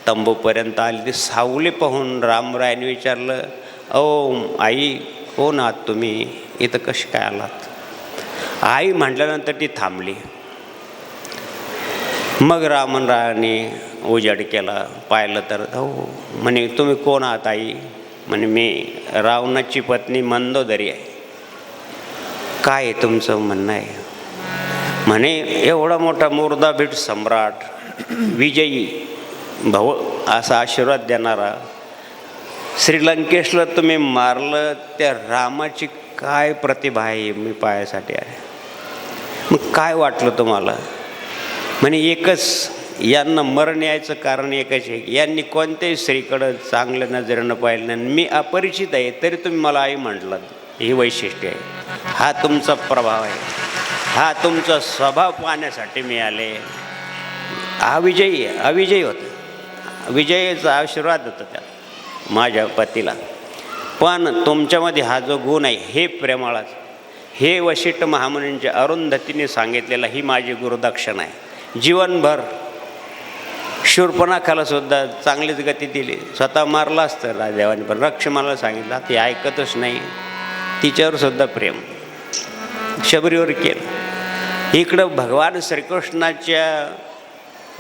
S1: तंबूपर्यंत आली. ती सावली पाहून रामरायाने विचारलं, अहो आई, कोण आहात तुम्ही, इथं कशी काय आलात? आई म्हटल्यानंतर ती थांबली. मग रामरायाने उजाड केला, पाहिलं तर हो म्हणे, तुम्ही कोण आहात आई? म्हणे, मी रावणाची पत्नी मंदोदरी आहे. काय आहे तुमचं म्हणणं आहे? म्हणे, एवढा मोठा मुर्दाभीड सम्राट, विजयी भाऊ असा आशीर्वाद देणारा श्रीलंकेशला तुम्ही मारलं, त्या रामाची काय प्रतिभा आहे मी पायासाठी आहे. मग काय वाटलं तुम्हाला? म्हणे, एकच, यांना मरण यायचं कारण एकच आहे, यांनी कोणत्याही स्त्रीकडं चांगल्या नजरेनं पाहिलं नाही. मी अपरिचित आहे तरी तुम्ही मला आई म्हटलं. ही वैशिष्ट्य आहे, हा तुमचा प्रभाव आहे, हा तुमचा स्वभाव पाहण्यासाठी मी आले. अविजयी होता, विजयाचा आशीर्वाद होता त्या माझ्या पतीला. पण तुमच्यामध्ये हा जो गुण आहे हे प्रेमाळाच, हे वशिष्ठ महामुनींच्या अरुंधतीने सांगितलेला ही माझी गुरुदक्षिणा आहे. जीवनभर शूर्पणखाला सुद्धा चांगलीच गती दिली, स्वतः मारला असतं राजदेवाने, पण रक्षमाला सांगितलं, ती ऐकतच नाही. तिच्यावर सुद्धा प्रेम शबरीवर केलं. इकडं भगवान श्रीकृष्णाच्या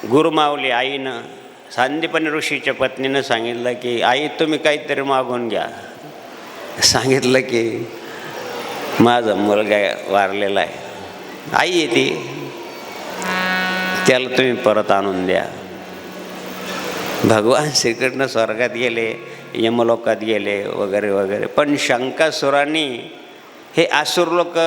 S1: गुरुमावली आईनं सांदीपनी ऋषीच्या पत्नीनं सांगितलं की आई तुम्ही काहीतरी मागून घ्या. सांगितलं की माझा मुलगा वारलेला आहे, आई आहे ती, त्याला तुम्ही परत आणून द्या. भगवान श्रीकृष्ण स्वर्गात गेले, यमलोकात गेले वगैरे वगैरे, पण शंकासुरांनी, हे आसुर लोक,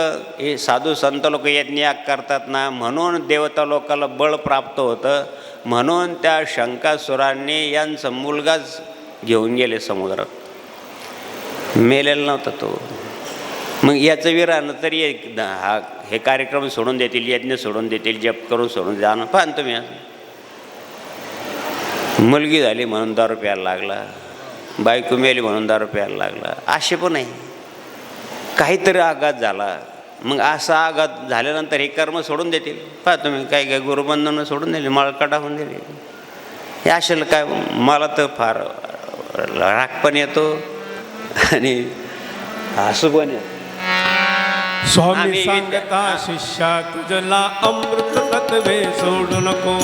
S1: हे साधू संत लोक यज्ञ करतात ना, म्हणून देवता लोकाला बळ प्राप्त होतं, म्हणून त्या शंकासुरांनी यांचा मुलगाच घेऊन गेले समुद्रात. मेलेला नव्हता तो. मग याचं विरानं तरी हा हे कार्यक्रम सोडून देतील, यज्ञ सोडून देतील, जप करून सोडून जाणं. पाहा तुम्ही, मुलगी झाली म्हणून दारू प्यायला लागला, बायको मेली म्हणून दारू प्यायला लागला. असे पण आहे, काहीतरी आघात झाला, मग असा आघात झाल्यानंतर हे कर्म सोडून देतील. पहा तुम्ही, काही काही गुरुबंधनं सोडून दिली, माळका टाकून दिली. हे असेल काय? मला तर फार राग पण येतो आणि हसू पण येतो.
S2: स्वामी सांगता शिष्या तुझला अमृत तत्वे सोडू नको.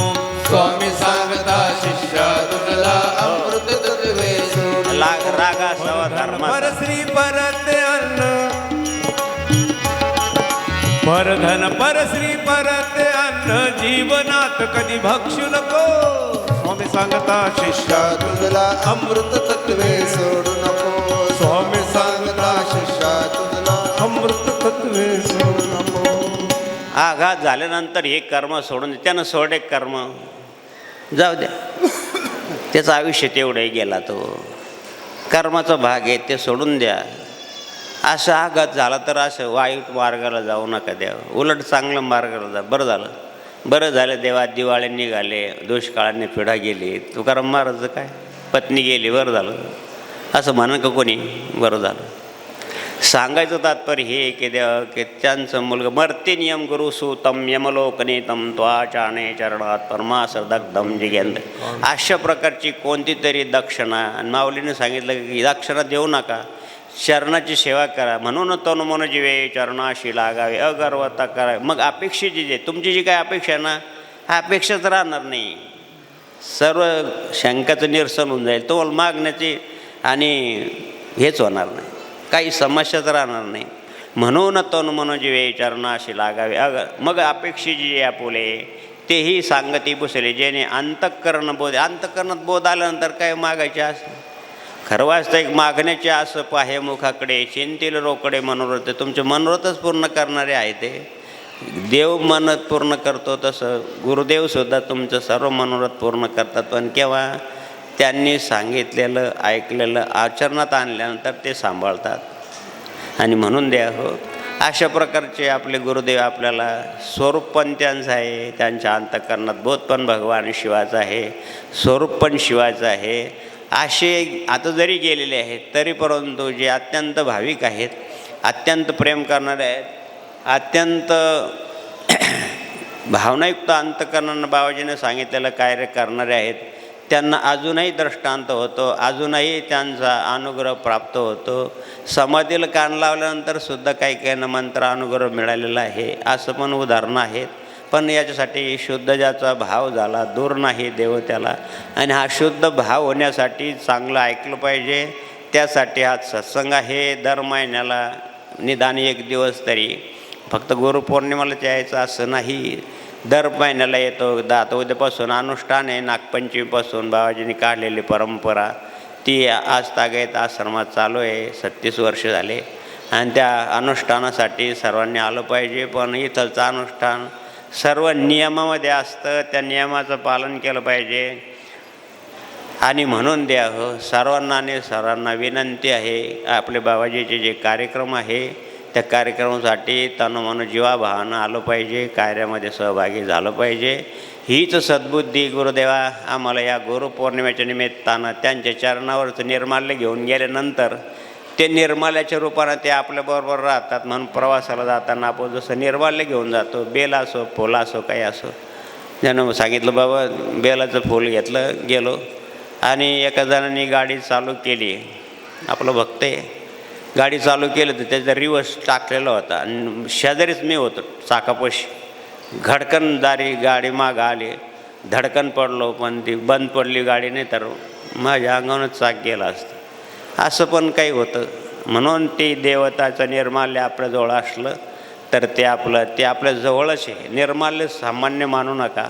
S3: स्वामी सांगता शिष्या तुझला अमृत तत्वे सोडू नको.
S1: रागा सव धर्म
S2: परश्री परत अन्न, परधन परश्री परत अन्न, जीवनात कधी भक्षू नको. स्वामी सांगता शिष्या
S3: शिष्या तुझला अमृत तत्वे सोडू नको. स्वामी सांगता शिष्या तुझला
S2: अमृत तत्वे सोडू नको.
S1: आघात झाल्यानंतर हे कर्म सोडून दे. त्यानं सोडे कर्म जाऊ द्या, त्याचं आयुष्य तेवढंही गेला, तो कर्माचा भाग आहे, ते सोडून द्या. असं आघात झाला तर असं वाईट मार्गाला जाऊ नका द्या, उलट चांगल्या मार्गाला जा. बरं झालं देवा, दिवाळे निघाले, दुष्काळाने पिढा गेली, तुकाराम महाराज काय पत्नी गेली, बरं झालं असं म्हणा का कोणी? बरं झालं. सांगायचं तात्पर्य हे की देवा की त्यांचं मुलगा मर्ते नियम गुरु सुतम यमलोकनीतम त्वाचाने चरणात परमासदग्धम जिगेंद्र. अशा प्रकारची कोणती तरी दक्षिणा, आणि माऊलीने सांगितलं की दक्षिणा देऊ नका, चरणाची सेवा करा. म्हणून तनु मन जीवे चरणाशी लागावे, अगर्वता करा. मग अपेक्षेची जे तुमची जी काय अपेक्षा आहे ना, हा अपेक्षाच राहणार नाही, सर्व शंकाचं निरसन होऊन जाईल. तुम्हाला मागण्याची आणि हेच होणार नाही, काही समस्याच राहणार नाही. म्हणून तनु मन जीवे चरणाशी लागावे, मग अपेक्षेची जे आपुले तेही सांगती पुसले, जेणे अंतःकरण बोध. अंतःकरणात बोध आल्यानंतर काय मागायचे असं खरं वास्तविक मागण्याचे असं पाहे मुखाकडे, चिंतील रोकडे मनोरथ. तुमचे मनोरथच पूर्ण करणारे आहे ते. देव मनोरथ पूर्ण करतो तसं गुरुदेवसुद्धा तुमचं सर्व मनोरथ पूर्ण करतात, पण केव्हा त्यांनी सांगितलेलं ऐकलेलं आचरणात आणल्यानंतर ते सांभाळतात. आणि म्हणून द्या हो, अशा प्रकारचे आपले गुरुदेव आपल्याला स्वरूप पण त्यांचं आहे, त्यांच्या अंतःकरणात बोध पण भगवान शिवाचा आहे, स्वरूप पण शिवाचं आहे. असे आता जरी गेलेले आहेत तरी परंतु जे अत्यंत भाविक आहेत, अत्यंत प्रेम करणारे आहेत, अत्यंत भावनायुक्त अंतःकरणानं बाबाजीने सांगितलेलं कार्य करणारे आहेत, त्यांना अजूनही दृष्टांत होतो, अजूनही त्यांचा अनुग्रह प्राप्त होतो. समाधीला कान लावल्यानंतर सुद्धा काही काहींना मंत्र अनुग्रह मिळालेला आहे, असं पण उदाहरणं आहेत. पण याच्यासाठी शुद्ध ज्याचा भाव झाला, दूर नाही देव त्याला. आणि हा शुद्ध भाव होण्यासाठी चांगलं ऐकलं पाहिजे. त्यासाठी हा सत्संग आहे. दर महिन्याला निदान 1 दिवस तरी, फक्त गुरुपौर्णिमेलाच यायचं असं नाही, दर महिन्याला येतो. आता उद्यापासून अनुष्ठान आहे, नागपंचमीपासून बाबाजींनी काढलेली परंपरा ती आज तागायत आश्रमात चालू आहे. 36 वर्ष झाले. आणि त्या अनुष्ठानासाठी सर्वांनी आलं पाहिजे. पण इथलचं अनुष्ठान सर्व नियमामध्ये असतं, त्या नियमाचं पालन केलं पाहिजे. आणि म्हणून सर्वांना विनंती आहे, आपले बाबाजीचे जे कार्यक्रम आहे त्या कार्यक्रमासाठी तनमन जीवाभावानं आलं पाहिजे, कार्यामध्ये सहभागी झालं पाहिजे. हीच सद्बुद्धी गुरुदेवा आम्हाला या गुरुपौर्णिमेच्या निमित्तानं त्यांच्या चरणावरचं निर्माल्य घेऊन गेल्यानंतर ते निर्माल्याच्या रूपानं ते आपल्याबरोबर राहतात. म्हणून प्रवासाला जाताना आपण जसं निर्माल्य घेऊन जातो, बेल असो, फुल असो, काही असो, ज्यानं सांगितलं बाबा बेलाचं फूल घेतलं, गेलो आणि एका जणांनी गाडी चालू केली, आपलं भक्त आहे, गाडी चालू केलं तर त्याचा रिवर्स टाकलेला होता आणि शेजारीच मी होतो चाकापाशी. घडकन दारी गाडी मागं आली, धडकन पडलो, पण ती बंद पडली गाडी, नाही तर माझ्या अंगावरच चाक गेला असतं. असं पण काही होतं. म्हणून ते देवताचं निर्माल्य आपल्याजवळ असलं तर ते आपल्या जवळच आहे. निर्माल्य सामान्य मानू नका,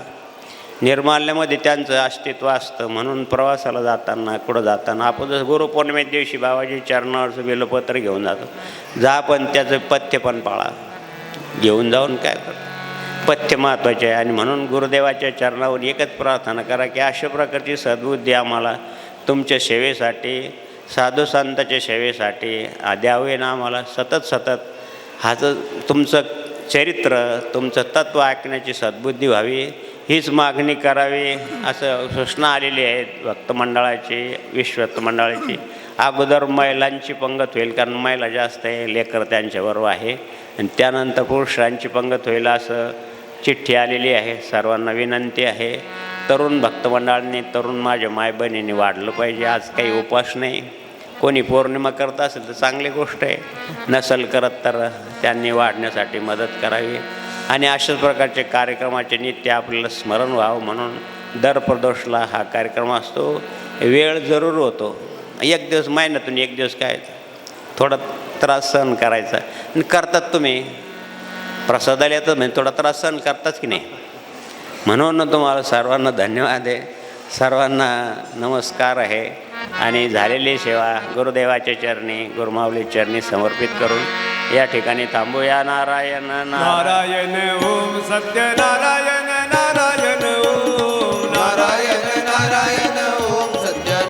S1: निर्माल्यामध्ये त्यांचं अस्तित्व असतं. म्हणून प्रवासाला जाताना, कुठं जाताना आपण जसं गुरुपौर्णिमे दिवशी बाबाजी चरणावरचं बेलपत्र घेऊन जातो, जा पण त्याचं पथ्य पण पाळा. घेऊन जाऊन काय करतो, पथ्य महत्त्वाचे आहे. आणि म्हणून गुरुदेवाच्या चरणावर एकच प्रार्थना करा की अशा प्रकारची सद्बुद्धी आम्हाला तुमच्या सेवेसाठी, साधू संतांच्या सेवेसाठी द्यावे ना. आम्हाला सतत हाचं तुमचं चरित्र, तुमचं तत्त्व ऐकण्याची सद्बुद्धी व्हावी, हीच मागणी करावी. असं सूचना आलेली आहेत भक्त मंडळाची, विश्वस्त मंडळाची. अगोदर महिलांची पंगत होईल, कारण महिला जास्त आहे, लेकर त्यांच्याबरोबर आहे. आणि त्यानंतर पुरुषांची पंगत होईल असं चिठ्ठी आलेली आहे. सर्वांना विनंती आहे, तरुण भक्त मंडळांनी, तरुण माझ्या मायबहिणींनी वाढलं पाहिजे. आज काही उपास नाही, कोणी पौर्णिमा करत असेल तर चांगली गोष्ट आहे, नसेल करत तर त्यांनी वाढण्यासाठी मदत करावी. आणि अशाच प्रकारचे कार्यक्रमाचे नित्य आपल्याला स्मरण व्हावं म्हणून दर प्रदोषला हा कार्यक्रम असतो. वेळ जरूर होतो, 1 दिवस, महिन्यातून 1 दिवस काय, थोडा त्रास सहन करायचा. आणि करतात तुम्ही, प्रसादाला येतात म्हणजे थोडा त्रास सहन करताच की नाही. म्हणून तुम्हाला सर्वांना धन्यवाद आहे, सर्वांना नमस्कार आहे. आणि झालेली सेवा गुरुदेवाच्या चरणी, गुरुमाऊली चरणी समर्पित करून या ठिकाणी थांबूया. नारायण
S2: नारायण ओम सत्य नारायण.